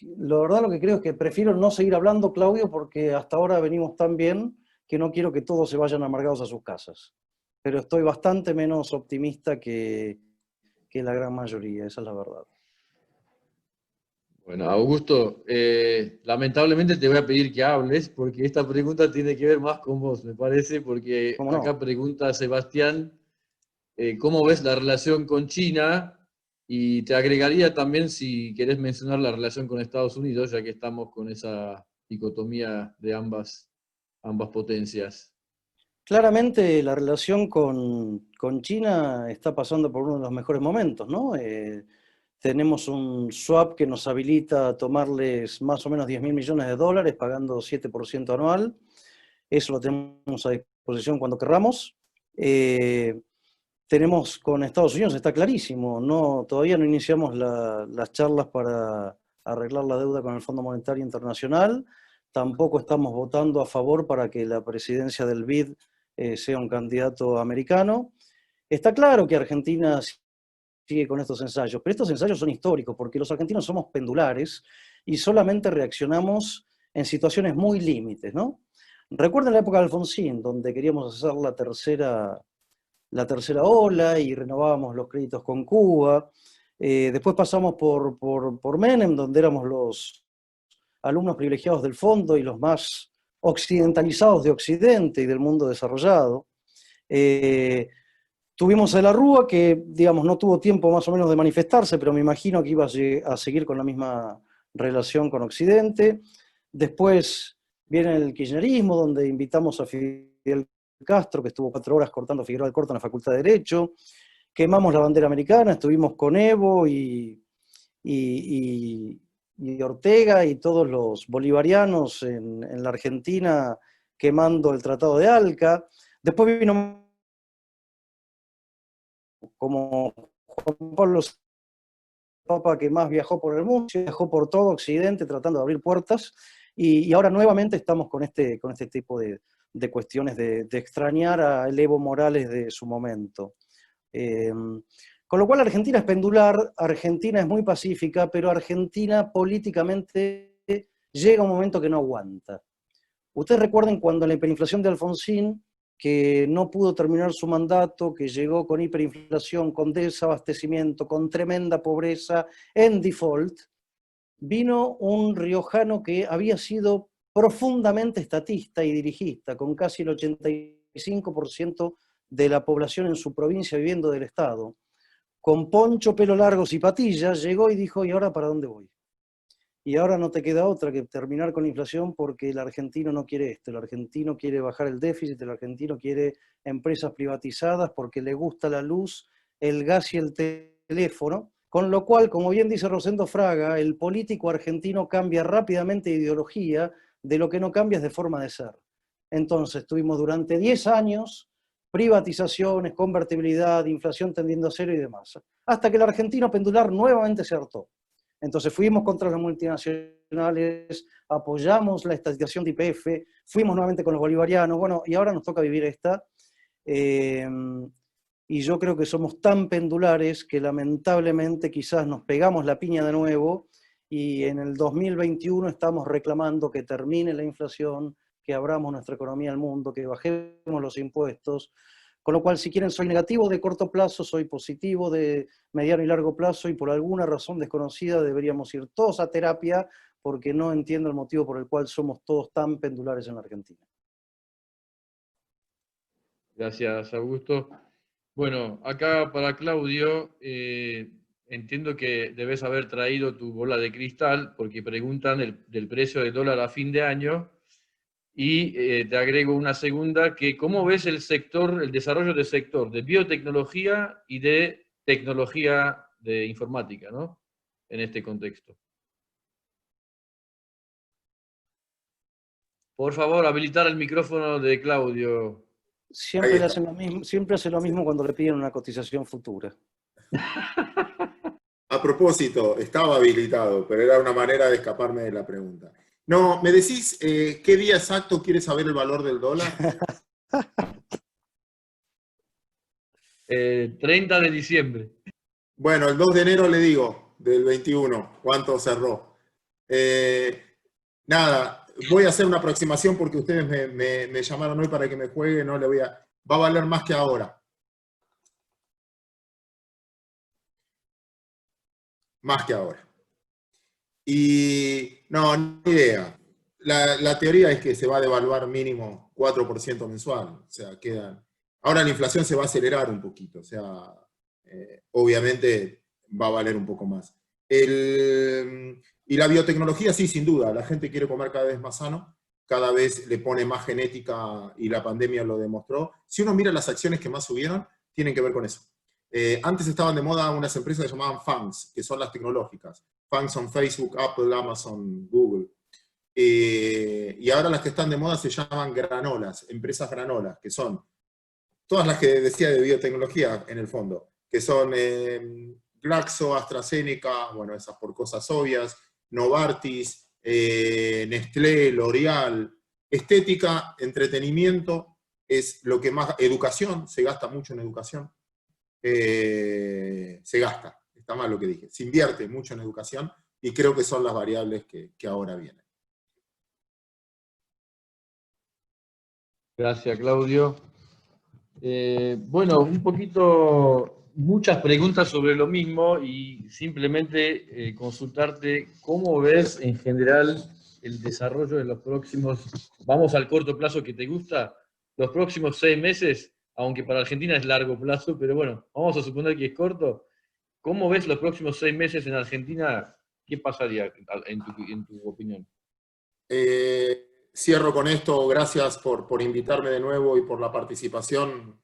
la verdad lo que creo es que prefiero no seguir hablando, Claudio, porque hasta ahora venimos tan bien que no quiero que todos se vayan amargados a sus casas. Pero estoy bastante menos optimista que la gran mayoría, esa es la verdad. Bueno, Augusto, lamentablemente te voy a pedir que hables, porque esta pregunta tiene que ver más con vos, me parece, porque ¿Cómo no? acá pregunta Sebastián, ¿cómo ves la relación con China? Y te agregaría también si querés mencionar la relación con Estados Unidos, ya que estamos con esa dicotomía de ambas potencias. Claramente la relación con China está pasando por uno de los mejores momentos, ¿no? Tenemos un swap que nos habilita a tomarles más o menos 10.000 millones de dólares pagando 7% anual. Eso lo tenemos a disposición cuando querramos. Tenemos con Estados Unidos, está clarísimo, todavía no iniciamos las charlas para arreglar la deuda con el Fondo Monetario Internacional, tampoco estamos votando a favor para que la presidencia del BID sea un candidato americano. Está claro que Argentina sigue con estos ensayos, pero estos ensayos son históricos porque los argentinos somos pendulares y solamente reaccionamos en situaciones muy límites, ¿no? Recuerden la época de Alfonsín, donde queríamos hacer la tercera ola y renovábamos los créditos con Cuba. Después pasamos por Menem, donde éramos los alumnos privilegiados del fondo y los más occidentalizados de Occidente y del mundo desarrollado. Tuvimos a la Rúa, que digamos no tuvo tiempo más o menos de manifestarse, pero me imagino que iba a seguir con la misma relación con Occidente. Después viene el kirchnerismo, donde invitamos a Fidel Castro, que estuvo 4 horas cortando Figueroa Alcorta en la Facultad de Derecho. Quemamos la bandera americana, estuvimos con Evo y Ortega y todos los bolivarianos en la Argentina quemando el Tratado de Alca. Después vino como Juan Pablo II, Papa que más viajó por el mundo, viajó por todo Occidente tratando de abrir puertas, y ahora nuevamente estamos con este tipo de cuestiones de extrañar a Evo Morales de su momento. Con lo cual Argentina es pendular, Argentina es muy pacífica, pero Argentina políticamente llega un momento que no aguanta. Ustedes recuerden cuando la hiperinflación de Alfonsín, que no pudo terminar su mandato, que llegó con hiperinflación, con desabastecimiento, con tremenda pobreza, en default, vino un riojano que había sido profundamente estatista y dirigista, con casi el 85% de la población en su provincia viviendo del Estado, con poncho, pelo largos y patillas, llegó y dijo, ¿y ahora para dónde voy? Y ahora no te queda otra que terminar con la inflación porque el argentino no quiere esto, el argentino quiere bajar el déficit, el argentino quiere empresas privatizadas porque le gusta la luz, el gas y el teléfono, con lo cual, como bien dice Rosendo Fraga, el político argentino cambia rápidamente de ideología, de lo que no cambia es de forma de ser. Entonces tuvimos durante 10 años privatizaciones, convertibilidad, inflación tendiendo a cero y demás, hasta que el argentino pendular nuevamente se hartó. Entonces fuimos contra las multinacionales, apoyamos la estatización de YPF, fuimos nuevamente con los bolivarianos, bueno, y ahora nos toca vivir esta. Y yo creo que somos tan pendulares que lamentablemente quizás nos pegamos la piña de nuevo y en el 2021 estamos reclamando que termine la inflación, que abramos nuestra economía al mundo, que bajemos los impuestos. Con lo cual, si quieren, soy negativo de corto plazo, soy positivo de mediano y largo plazo, y por alguna razón desconocida deberíamos ir todos a terapia, porque no entiendo el motivo por el cual somos todos tan pendulares en la Argentina. Gracias, Augusto. Bueno, acá para Claudio, entiendo que debes haber traído tu bola de cristal, porque preguntan del precio del dólar a fin de año. Y te agrego una segunda, que ¿cómo ves el desarrollo del sector de biotecnología y de tecnología de informática, ¿no? En este contexto? Por favor, habilitar el micrófono de Claudio. Siempre hace lo mismo cuando le piden una cotización futura. A propósito, estaba habilitado, pero era una manera de escaparme de la pregunta. No, ¿me decís qué día exacto quieres saber el valor del dólar? 30 de diciembre. Bueno, el 2 de enero le digo, del 21, ¿cuánto cerró? Nada, voy a hacer una aproximación porque ustedes me llamaron hoy para que me juegue, no le voy a... Va a valer más que ahora. Más que ahora. Y no, ni idea. La teoría es que se va a devaluar mínimo 4% mensual. O sea, ahora la inflación se va a acelerar un poquito. O sea, obviamente va a valer un poco más. Y la biotecnología, sí, sin duda. La gente quiere comer cada vez más sano. Cada vez le pone más genética y la pandemia lo demostró. Si uno mira las acciones que más subieron, tienen que ver con eso. Antes estaban de moda unas empresas que se llamaban FANGs, que son las tecnológicas. FANGs son Facebook, Apple, Amazon, Google. Y ahora las que están de moda se llaman granolas, empresas granolas, que son todas las que decía de biotecnología en el fondo, que son Glaxo, AstraZeneca, bueno, esas por cosas obvias, Novartis, Nestlé, L'Oreal, estética, entretenimiento, es lo que más, educación, se gasta mucho en educación. Se gasta, está mal lo que dije, se invierte mucho en educación y creo que son las variables que ahora vienen. Gracias, Claudio. Bueno, un poquito, muchas preguntas sobre lo mismo y simplemente consultarte cómo ves en general el desarrollo de los próximos, vamos al corto plazo que te gusta, los próximos 6 meses, aunque para Argentina es largo plazo, pero bueno, vamos a suponer que es corto. ¿Cómo ves los próximos 6 meses en Argentina? ¿Qué pasaría en tu opinión? Cierro con esto, gracias por invitarme de nuevo y por la participación.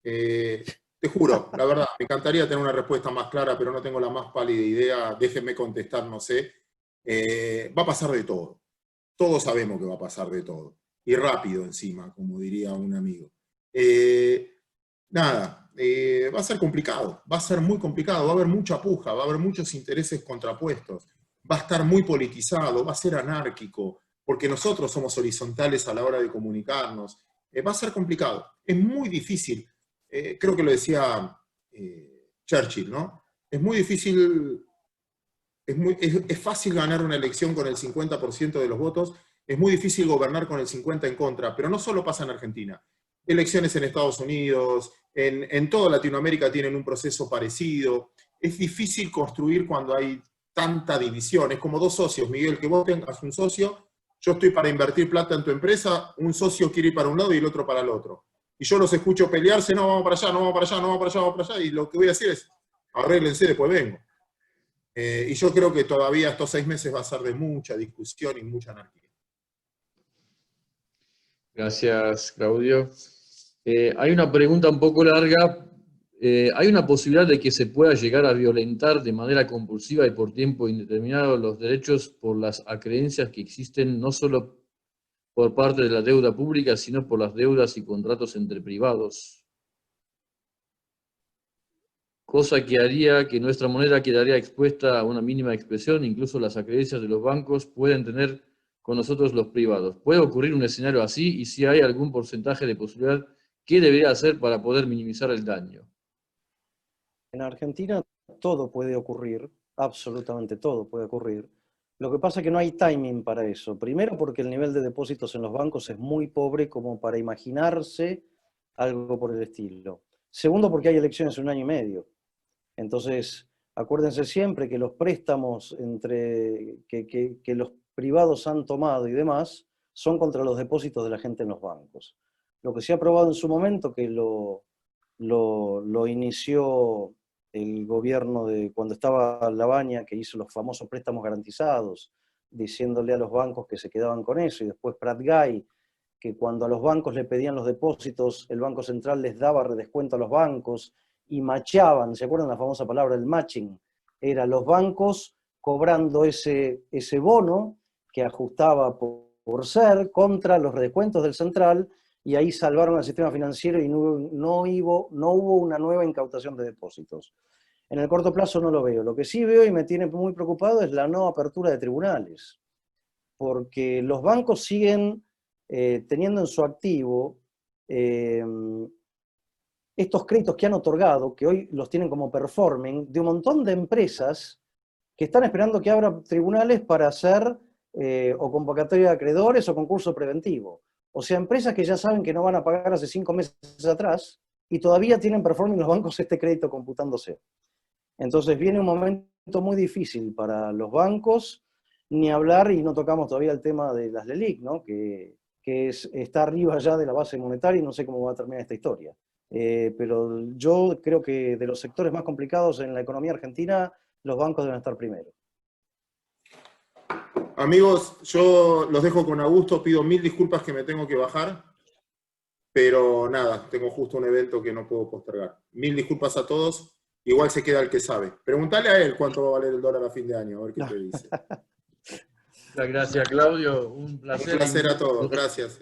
Te juro, la verdad, me encantaría tener una respuesta más clara, pero no tengo la más pálida idea. Déjenme contestar, no sé. Va a pasar de todo. Todos sabemos que va a pasar de todo. Y rápido encima, como diría un amigo. Nada, va a ser complicado, va a ser muy complicado, va a haber mucha puja, va a haber muchos intereses contrapuestos, va a estar muy politizado, va a ser anárquico, porque nosotros somos horizontales a la hora de comunicarnos. Va a ser complicado, es muy difícil, creo que lo decía Churchill, ¿no? Es muy difícil es fácil ganar una elección con el 50% de los votos, es muy difícil gobernar con el 50% en contra, pero no solo pasa en Argentina. Elecciones en Estados Unidos, en toda Latinoamérica tienen un proceso parecido. Es difícil construir cuando hay tanta división. Es como dos socios, Miguel, que vos tengas un socio, yo estoy para invertir plata en tu empresa, un socio quiere ir para un lado y el otro para el otro. Y yo los escucho pelearse, no, vamos para allá, no vamos para allá, no vamos para allá, vamos para allá, y lo que voy a decir es, arréglense, después vengo. Y yo creo que todavía estos 6 meses va a ser de mucha discusión y mucha anarquía. Gracias, Claudio. Hay una pregunta un poco larga. ¿Hay una posibilidad de que se pueda llegar a violentar de manera compulsiva y por tiempo indeterminado los derechos por las acreencias que existen no solo por parte de la deuda pública, sino por las deudas y contratos entre privados? Cosa que haría que nuestra moneda quedaría expuesta a una mínima expresión, incluso las acreencias de los bancos pueden tener con nosotros los privados. ¿Puede ocurrir un escenario así? Y si hay algún porcentaje de posibilidad, ¿qué debería hacer para poder minimizar el daño? En Argentina todo puede ocurrir, absolutamente todo puede ocurrir. Lo que pasa es que no hay timing para eso. Primero porque el nivel de depósitos en los bancos es muy pobre como para imaginarse algo por el estilo. Segundo porque hay elecciones en 1 año y medio. Entonces, acuérdense siempre que los préstamos que los privados han tomado y demás son contra los depósitos de la gente en los bancos. Lo que se ha aprobado en su momento, que lo inició el gobierno de cuando estaba Labaña, que hizo los famosos préstamos garantizados, diciéndole a los bancos que se quedaban con eso, y después Prat Gay, que cuando a los bancos le pedían los depósitos, el Banco Central les daba redescuento a los bancos, y macheaban, ¿se acuerdan la famosa palabra del matching? Era los bancos cobrando ese bono que ajustaba por ser contra los redescuentos del central, y ahí salvaron al sistema financiero y no hubo una nueva incautación de depósitos. En el corto plazo no lo veo. Lo que sí veo y me tiene muy preocupado es la no apertura de tribunales, porque los bancos siguen teniendo en su activo estos créditos que han otorgado, que hoy los tienen como performing, de un montón de empresas que están esperando que abra tribunales para hacer o convocatoria de acreedores o concurso preventivo. O sea, empresas que ya saben que no van a pagar hace 5 meses atrás y todavía tienen performing los bancos este crédito computándose. Entonces viene un momento muy difícil para los bancos, ni hablar, y no tocamos todavía el tema de las LELIQ, ¿no? que está arriba ya de la base monetaria y no sé cómo va a terminar esta historia. Pero yo creo que de los sectores más complicados en la economía argentina, los bancos deben estar primero. Amigos, yo los dejo con Augusto, pido 1000 disculpas que me tengo que bajar, pero nada, tengo justo un evento que no puedo postergar. 1000 disculpas a todos, igual se queda el que sabe. Preguntale a él cuánto va a valer el dólar a fin de año, a ver qué te dice. Muchas gracias, Claudio. Un placer. Un placer a todos, gracias.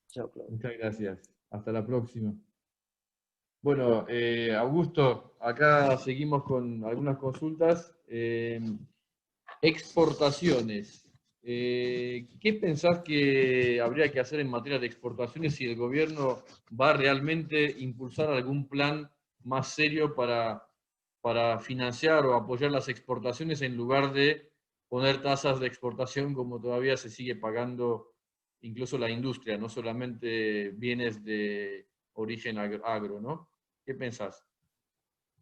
Chao, Claudio. Muchas gracias. Hasta la próxima. Bueno, Augusto, acá seguimos con algunas consultas. Exportaciones. ¿Qué pensás que habría que hacer en materia de exportaciones si el gobierno va a realmente impulsar algún plan más serio para financiar o apoyar las exportaciones en lugar de poner tasas de exportación como todavía se sigue pagando incluso la industria, no solamente bienes de origen agro, ¿no? ¿Qué pensás?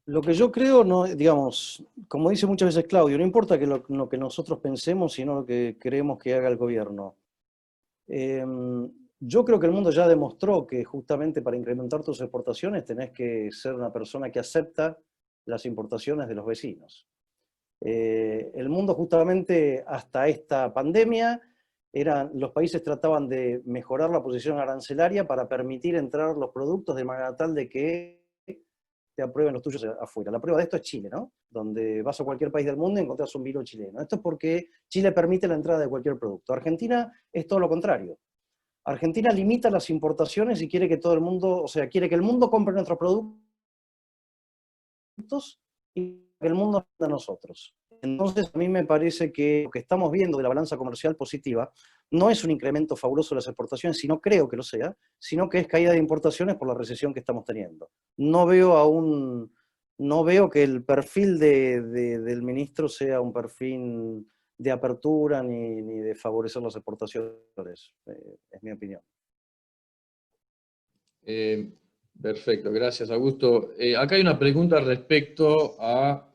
Lo que yo creo, no, digamos, como dice muchas veces Claudio, no importa lo que nosotros pensemos, sino lo que creemos que haga el gobierno. Yo creo que el mundo ya demostró que justamente para incrementar tus exportaciones tenés que ser una persona que acepta las importaciones de los vecinos. El mundo justamente hasta esta pandemia, los países trataban de mejorar la posición arancelaria para permitir entrar los productos de manera tal de que te aprueben los tuyos afuera. La prueba de esto es Chile, ¿no? Donde vas a cualquier país del mundo y encontrás un vino chileno. Esto es porque Chile permite la entrada de cualquier producto. Argentina es todo lo contrario. Argentina limita las importaciones y quiere que todo el mundo, o sea, quiere que el mundo compre nuestros productos y que el nos a nosotros. Entonces, a mí me parece que lo que estamos viendo de la balanza comercial positiva no es un incremento fabuloso de las exportaciones, sino creo que lo sea, sino que es caída de importaciones por la recesión que estamos teniendo. No veo a un no veo que el perfil del ministro sea un perfil de apertura ni de favorecer las exportaciones. Es mi opinión. Perfecto, gracias Augusto. Acá hay una pregunta respecto a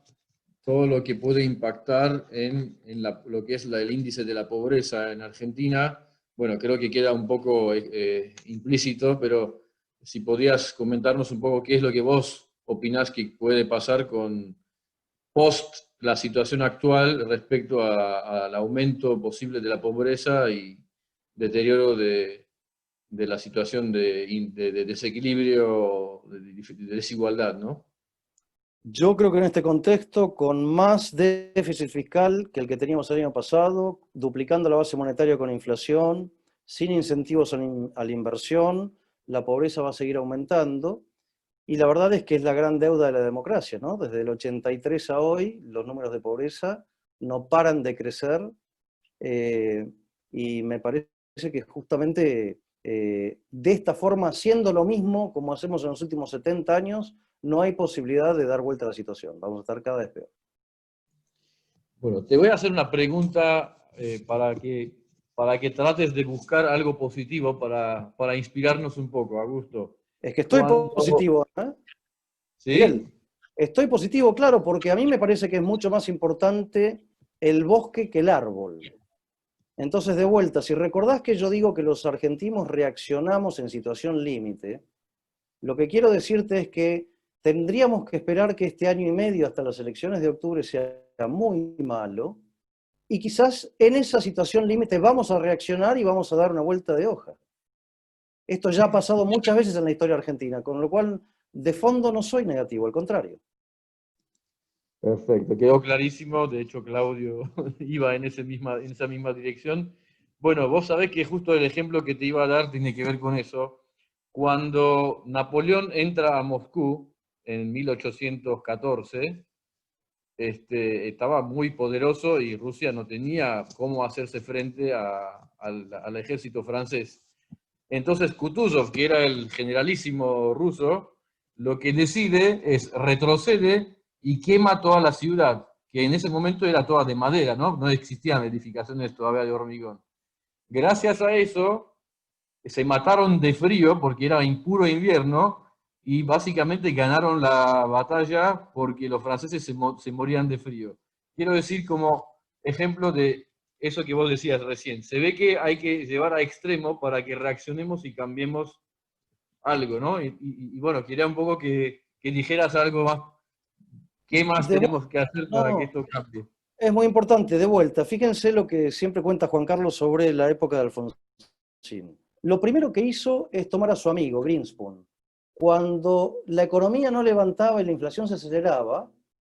todo lo que puede impactar en lo que es el índice de la pobreza en Argentina. Bueno, creo que queda un poco implícito, pero si podías comentarnos un poco qué es lo que vos opinás que puede pasar con post la situación actual respecto al aumento posible de la pobreza y deterioro de la situación de desequilibrio, de desigualdad, ¿no? Yo creo que en este contexto, con más déficit fiscal que el que teníamos el año pasado, duplicando la base monetaria con inflación, sin incentivos a la inversión, la pobreza va a seguir aumentando. Y la verdad es que es la gran deuda de la democracia, ¿no? Desde el 83 a hoy, los números de pobreza no paran de crecer, y me parece que justamente de esta forma, haciendo lo mismo como hacemos en los últimos 70 años, no hay posibilidad de dar vuelta a la situación. Vamos a estar cada vez peor. Bueno, te voy a hacer una pregunta para que trates de buscar algo positivo para inspirarnos un poco, Augusto. Es que estoy positivo, ¿eh? ¿Sí? Miguel, estoy positivo, claro, porque a mí me parece que es mucho más importante el bosque que el árbol. Entonces, de vuelta, si recordás que yo digo que los argentinos reaccionamos en situación límite, lo que quiero decirte es que tendríamos que esperar que este año y medio hasta las elecciones de octubre sea muy malo, y quizás en esa situación límite vamos a reaccionar y vamos a dar una vuelta de hoja. Esto ya ha pasado muchas veces en la historia argentina, con lo cual de fondo no soy negativo, al contrario. Perfecto, quedó clarísimo. De hecho, Claudio iba en esa misma dirección. Bueno, vos sabés que justo el ejemplo que te iba a dar tiene que ver con eso. Cuando Napoleón entra a Moscú en 1814, estaba muy poderoso y Rusia no tenía cómo hacerse frente al ejército francés. Entonces Kutuzov, que era el generalísimo ruso, lo que decide es retrocede y quema toda la ciudad, que en ese momento era toda de madera, ¿no? No existían edificaciones todavía de hormigón. Gracias a eso, se mataron de frío porque era impuro invierno y básicamente ganaron la batalla porque los franceses se morían de frío. Quiero decir como ejemplo de eso que vos decías recién. Se ve que hay que llevar a extremo para que reaccionemos y cambiemos algo, ¿no? Y bueno, quería un poco que dijeras algo más. ¿Qué más tenemos que hacer para que esto cambie? Es muy importante, de vuelta. Fíjense lo que siempre cuenta Juan Carlos sobre la época de Alfonsín. Lo primero que hizo es tomar a su amigo, Greenspan. Cuando la economía no levantaba y la inflación se aceleraba,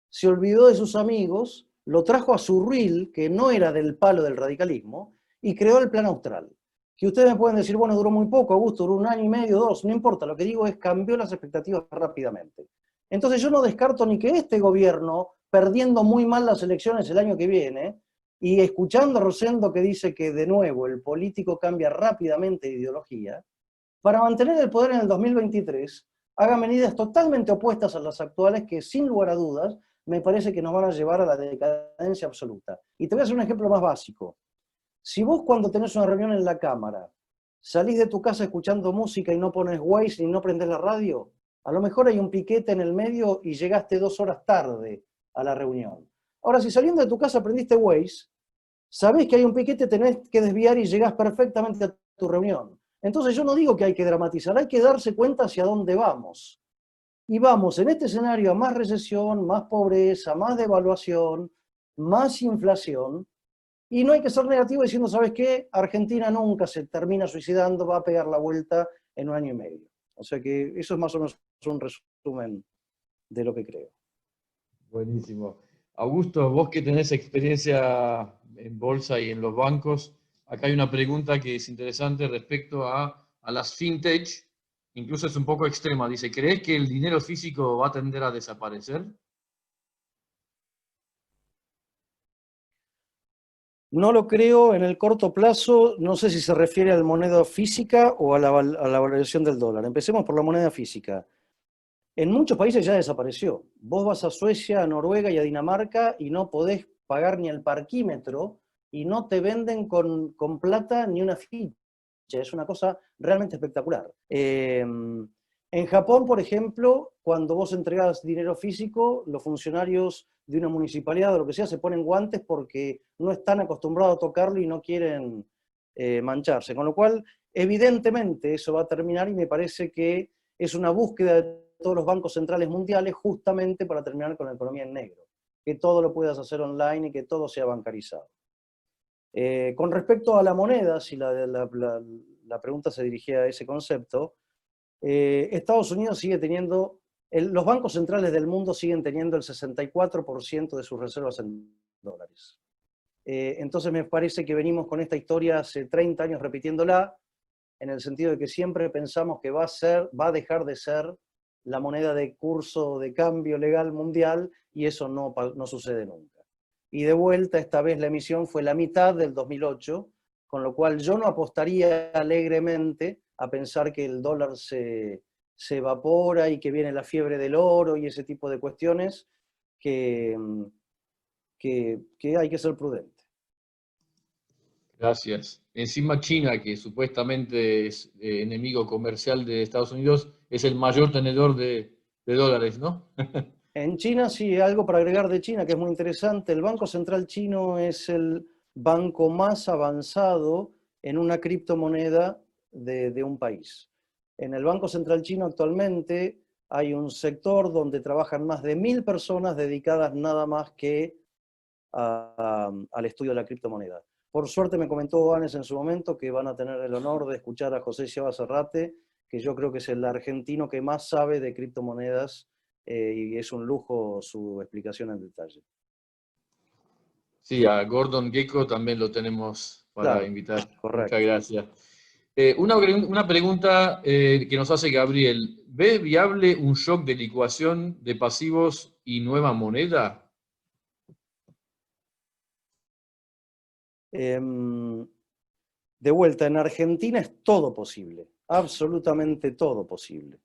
se olvidó de sus amigos, lo trajo a su reel, que no era del palo del radicalismo, y creó el Plan Austral. Que ustedes me pueden decir, bueno, duró muy poco, Augusto, duró un año y medio, 2, no importa, lo que digo es cambió las expectativas rápidamente. Entonces yo no descarto ni que este gobierno, perdiendo muy mal las elecciones el año que viene, y escuchando a Rosendo que dice que de nuevo el político cambia rápidamente de ideología, para mantener el poder en el 2023, haga medidas totalmente opuestas a las actuales que, sin lugar a dudas, me parece que nos van a llevar a la decadencia absoluta. Y te voy a hacer un ejemplo más básico. Si vos cuando tenés una reunión en la Cámara, salís de tu casa escuchando música y no pones Waze ni no prendés la radio, a lo mejor hay un piquete en el medio y llegaste 2 horas tarde a la reunión. Ahora, si saliendo de tu casa prendiste Waze, sabés que hay un piquete, tenés que desviar y llegás perfectamente a tu reunión. Entonces yo no digo que hay que dramatizar, hay que darse cuenta hacia dónde vamos. Y vamos en este escenario a más recesión, más pobreza, más devaluación, más inflación, y no hay que ser negativo diciendo, ¿sabes qué? Argentina nunca se termina suicidando, va a pegar la vuelta en un año y medio. O sea que eso es más o menos un resumen de lo que creo. Buenísimo. Augusto, vos que tenés experiencia en bolsa y en los bancos, acá hay una pregunta que es interesante respecto a las fintech, incluso es un poco extrema. Dice, ¿crees que el dinero físico va a tender a desaparecer? No lo creo en el corto plazo, no sé si se refiere a la moneda física o a la valoración del dólar. Empecemos por la moneda física. En muchos países ya desapareció. Vos vas a Suecia, a Noruega y a Dinamarca y no podés pagar ni el parquímetro y no te venden con plata ni una ficha. Es una cosa realmente espectacular. En Japón, por ejemplo, cuando vos entregás dinero físico, los funcionarios de una municipalidad o lo que sea se ponen guantes porque no están acostumbrados a tocarlo y no quieren mancharse. Con lo cual, evidentemente, eso va a terminar y me parece que es una búsqueda de todos los bancos centrales mundiales justamente para terminar con la economía en negro. Que todo lo puedas hacer online y que todo sea bancarizado. Con respecto a la moneda, si la pregunta se dirigía a ese concepto, Estados Unidos sigue teniendo, los bancos centrales del mundo siguen teniendo el 64% de sus reservas en dólares. Entonces me parece que venimos con esta historia hace 30 años repitiéndola, en el sentido de que siempre pensamos que va a dejar de ser la moneda de curso de cambio legal mundial, y eso no sucede nunca. Y de vuelta, esta vez la emisión fue la mitad del 2008, con lo cual yo no apostaría alegremente a pensar que el dólar se evapora y que viene la fiebre del oro y ese tipo de cuestiones, que hay que ser prudente. Gracias. Encima China, que supuestamente es enemigo comercial de Estados Unidos, es el mayor tenedor de dólares, ¿no? En China, sí, algo para agregar de China que es muy interesante. El Banco Central chino es el banco más avanzado en una criptomoneda de un país. En el Banco Central chino actualmente hay un sector donde trabajan más de 1000 personas dedicadas nada más que al estudio de la criptomoneda. Por suerte me comentó Anes en su momento que van a tener el honor de escuchar a José Sciaba Serrate, que yo creo que es el argentino que más sabe de criptomonedas, y es un lujo su explicación en detalle. Sí, a Gordon Gekko también lo tenemos para Claro, invitar. correcto. Muchas gracias. Una pregunta que nos hace Gabriel. ¿Ve viable un shock de licuación de pasivos y nueva moneda? De vuelta, en Argentina es todo posible, absolutamente todo posible.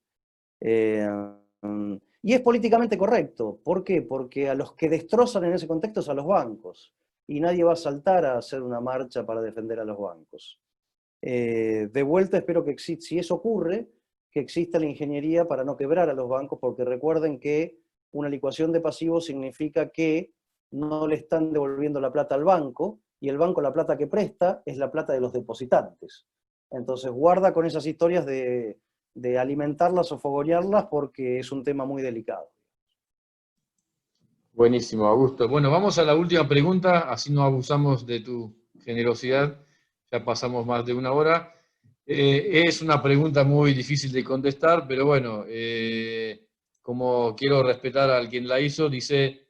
Y es políticamente correcto. ¿Por qué? Porque a los que destrozan en ese contexto es a los bancos. Y nadie va a saltar a hacer una marcha para defender a los bancos. De vuelta, espero que si eso ocurre, que exista la ingeniería para no quebrar a los bancos, porque recuerden que una licuación de pasivos significa que no le están devolviendo la plata al banco, y el banco la plata que presta es la plata de los depositantes. Entonces guarda con esas historias de alimentarlas o fogonearlas, porque es un tema muy delicado. Buenísimo, Augusto. Bueno, vamos a la última pregunta, así no abusamos de tu generosidad. Ya pasamos más de una hora. Es una pregunta muy difícil de contestar, pero bueno, como quiero respetar al quien la hizo, dice,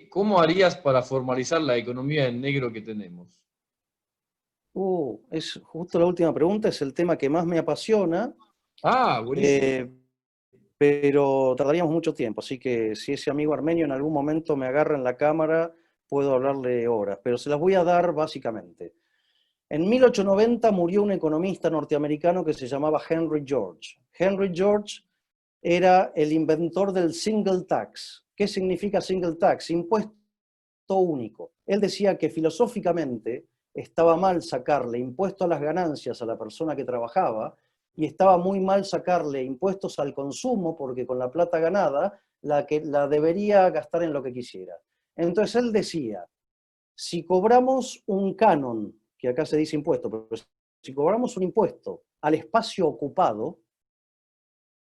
¿cómo harías para formalizar la economía en negro que tenemos? Es justo la última pregunta, es el tema que más me apasiona. Ah, buenísimo. Pero tardaríamos mucho tiempo, así que si ese amigo armenio en algún momento me agarra en la cámara, puedo hablarle horas, pero se las voy a dar básicamente. En 1890 murió un economista norteamericano que se llamaba Henry George. Henry George era el inventor del single tax. ¿Qué significa single tax? Impuesto único. Él decía que filosóficamente estaba mal sacarle impuesto a las ganancias a la persona que trabajaba, y estaba muy mal sacarle impuestos al consumo, porque con la plata ganada la debería gastar en lo que quisiera. Entonces él decía, si cobramos un canon, que acá se dice impuesto, pero si cobramos un impuesto al espacio ocupado,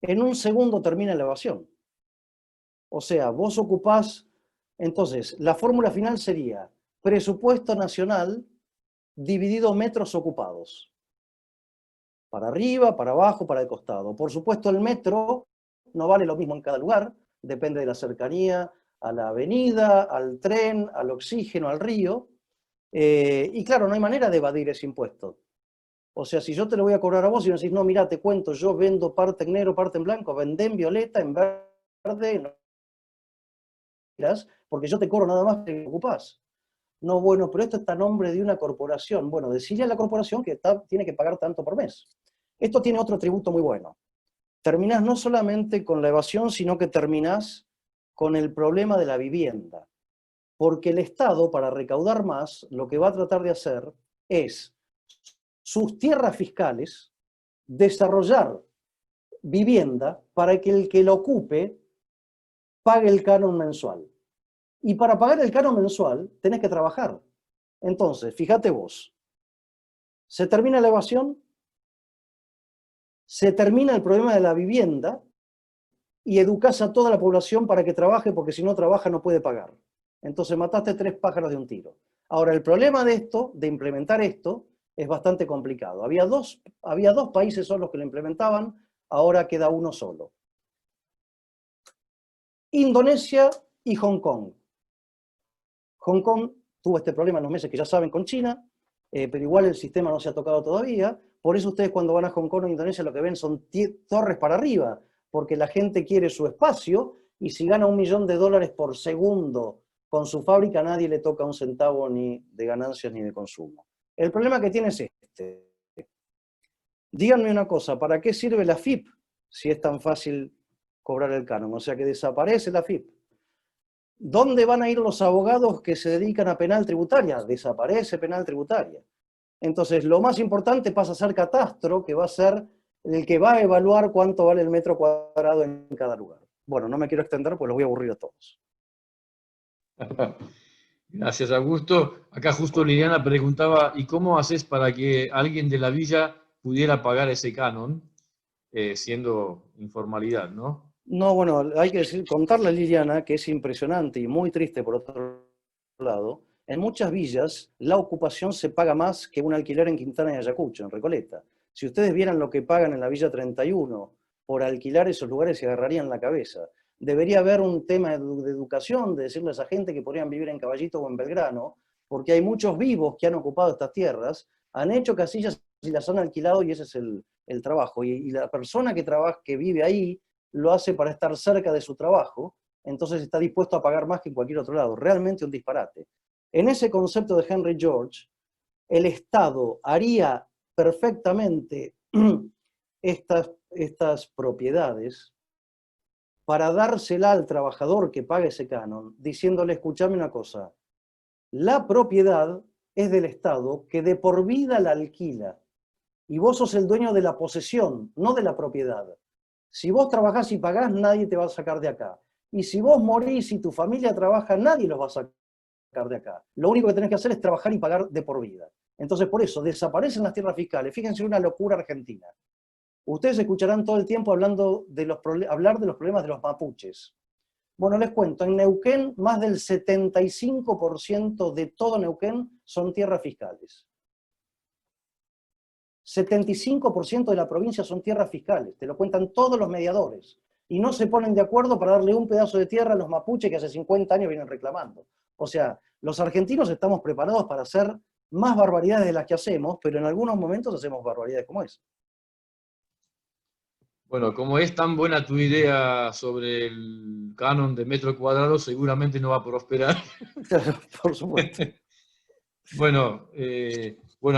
en un segundo termina la evasión. O sea, vos ocupás, entonces la fórmula final sería presupuesto nacional dividido metros ocupados. Para arriba, para abajo, para el costado. Por supuesto, el metro no vale lo mismo en cada lugar, depende de la cercanía a la avenida, al tren, al oxígeno, al río. Y claro, no hay manera de evadir ese impuesto. O sea, si yo te lo voy a cobrar a vos y me decís, no, mira, te cuento, yo vendo parte en negro, parte en blanco, vendé en violeta, en verde, no, porque yo te cobro nada más que ocupás. No, bueno, pero esto está a nombre de una corporación. Bueno, decirle a la corporación que tiene que pagar tanto por mes. Esto tiene otro tributo muy bueno. terminás no solamente con la evasión, sino que terminás con el problema de la vivienda. Porque el Estado, para recaudar más, lo que va a tratar de hacer es sus tierras fiscales, desarrollar vivienda para que el que lo ocupe pague el canon mensual. Y para pagar el canon mensual tenés que trabajar. Entonces, fíjate vos, se termina la evasión, se termina el problema de la vivienda y educás a toda la población para que trabaje, porque si no trabaja no puede pagar. Entonces mataste 3 pájaros de un tiro. Ahora, el problema de esto, de implementar esto, es bastante complicado. Había dos países solos que lo implementaban, ahora queda uno solo. Indonesia y Hong Kong. Hong Kong tuvo este problema en los meses que ya saben con China, pero igual el sistema no se ha tocado todavía. Por eso ustedes cuando van a Hong Kong o Indonesia lo que ven son torres para arriba, porque la gente quiere su espacio y si gana $1 millón por segundo con su fábrica, nadie le toca un centavo ni de ganancias ni de consumo. El problema que tiene es este. Díganme una cosa, ¿para qué sirve la FIP si es tan fácil cobrar el canon? O sea que desaparece la FIP. ¿Dónde van a ir los abogados que se dedican a penal tributaria? Desaparece penal tributaria. Entonces, lo más importante pasa a ser catastro, que va a ser el que va a evaluar cuánto vale el metro cuadrado en cada lugar. Bueno, no me quiero extender, pues los voy a aburrir a todos. Gracias, Augusto. Acá justo Liliana preguntaba, ¿y cómo haces para que alguien de la villa pudiera pagar ese canon, siendo informalidad, ¿no? No, bueno, hay que contarle a Liliana que es impresionante y muy triste por otro lado. En muchas villas la ocupación se paga más que un alquiler en Quintana y Ayacucho, en Recoleta. Si ustedes vieran lo que pagan en la Villa 31 por alquilar esos lugares, se agarrarían la cabeza. Debería haber un tema de educación, de decirle a esa gente que podrían vivir en Caballito o en Belgrano, porque hay muchos vivos que han ocupado estas tierras, han hecho casillas y las han alquilado y ese es el trabajo. Y la persona que vive ahí lo hace para estar cerca de su trabajo, entonces está dispuesto a pagar más que en cualquier otro lado. Realmente un disparate. En ese concepto de Henry George, el Estado haría perfectamente estas propiedades para dársela al trabajador que pague ese canon, diciéndole, escuchame una cosa, la propiedad es del Estado que de por vida la alquila, y vos sos el dueño de la posesión, no de la propiedad. Si vos trabajás y pagás, nadie te va a sacar de acá. Y si vos morís y tu familia trabaja, nadie los va a sacar de acá. Lo único que tenés que hacer es trabajar y pagar de por vida. Entonces, por eso, desaparecen las tierras fiscales. Fíjense una locura argentina. Ustedes escucharán todo el tiempo hablar de los problemas de los mapuches. Bueno, les cuento, en Neuquén, más del 75% de todo Neuquén son tierras fiscales. 75% de la provincia son tierras fiscales, te lo cuentan todos los mediadores, y no se ponen de acuerdo para darle un pedazo de tierra a los mapuches que hace 50 años vienen reclamando. O sea, los argentinos estamos preparados para hacer más barbaridades de las que hacemos, pero en algunos momentos hacemos barbaridades como esa. Bueno, como es tan buena tu idea sobre el canon de metro cuadrado, seguramente no va a prosperar. Por supuesto. Bueno,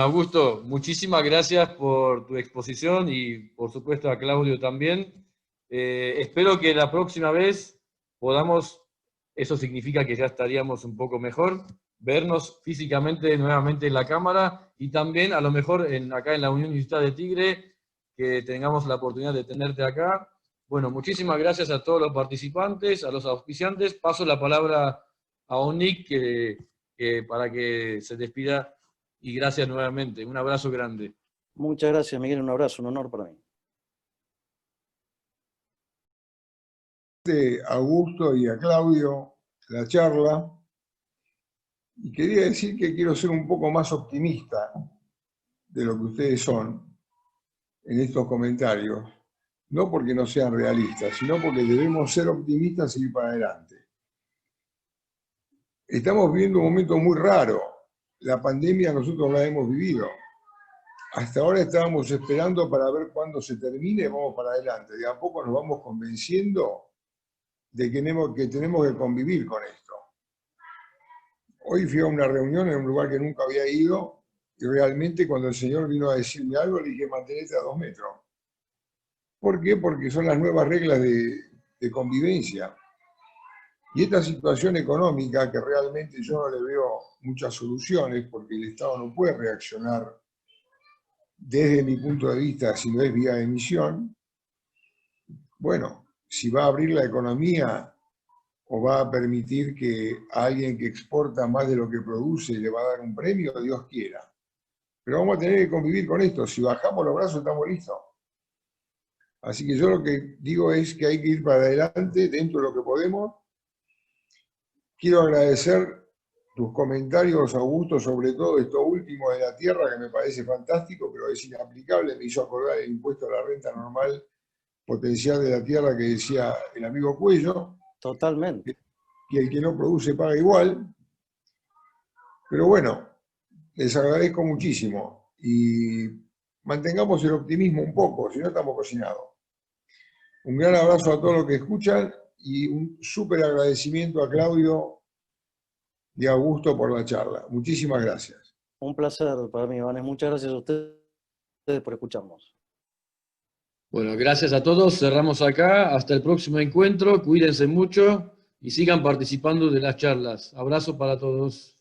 Augusto, muchísimas gracias por tu exposición y por supuesto a Claudio también. Espero que la próxima vez podamos, eso significa que ya estaríamos un poco mejor, vernos físicamente nuevamente en la cámara y también a lo mejor acá en la Unión Universitaria de Tigre, que tengamos la oportunidad de tenerte acá. Bueno, muchísimas gracias a todos los participantes, a los auspiciantes. Paso la palabra a Onik para que se despida y gracias nuevamente. Un abrazo grande. Muchas gracias, Miguel. Un abrazo, un honor para mí. A Augusto y a Claudio la charla. Y quería decir que quiero ser un poco más optimista de lo que ustedes son en estos comentarios, no porque no sean realistas, sino porque debemos ser optimistas y ir para adelante. Estamos viviendo un momento muy raro. La pandemia nosotros la hemos vivido. Hasta ahora estábamos esperando para ver cuándo se termine y vamos para adelante. De a poco nos vamos convenciendo de que tenemos que convivir con esto. Hoy fui a una reunión en un lugar que nunca había ido y realmente cuando el señor vino a decirme algo le dije mantenete a 2 metros. ¿Por qué? Porque son las nuevas reglas de convivencia. Y esta situación económica, que realmente yo no le veo muchas soluciones, porque el Estado no puede reaccionar desde mi punto de vista si no es vía emisión, bueno, si va a abrir la economía o va a permitir que a alguien que exporta más de lo que produce le va a dar un premio, Dios quiera. Pero vamos a tener que convivir con esto. Si bajamos los brazos, estamos listos. Así que yo lo que digo es que hay que ir para adelante dentro de lo que podemos. Quiero agradecer tus comentarios, Augusto, sobre todo esto último de la tierra, que me parece fantástico, pero es inaplicable. Me hizo acordar el impuesto a la renta normal potencial de la tierra que decía el amigo Cuello. Totalmente. Que el que no produce paga igual. Pero bueno, les agradezco muchísimo y mantengamos el optimismo un poco, si no estamos cocinados. Un gran abrazo a todos los que escuchan y un súper agradecimiento a Claudio y a Augusto por la charla. Muchísimas gracias. Un placer para mí, Iván. Muchas gracias a ustedes por escucharnos. Bueno, gracias a todos. Cerramos acá. Hasta el próximo encuentro. Cuídense mucho y sigan participando de las charlas. Abrazo para todos.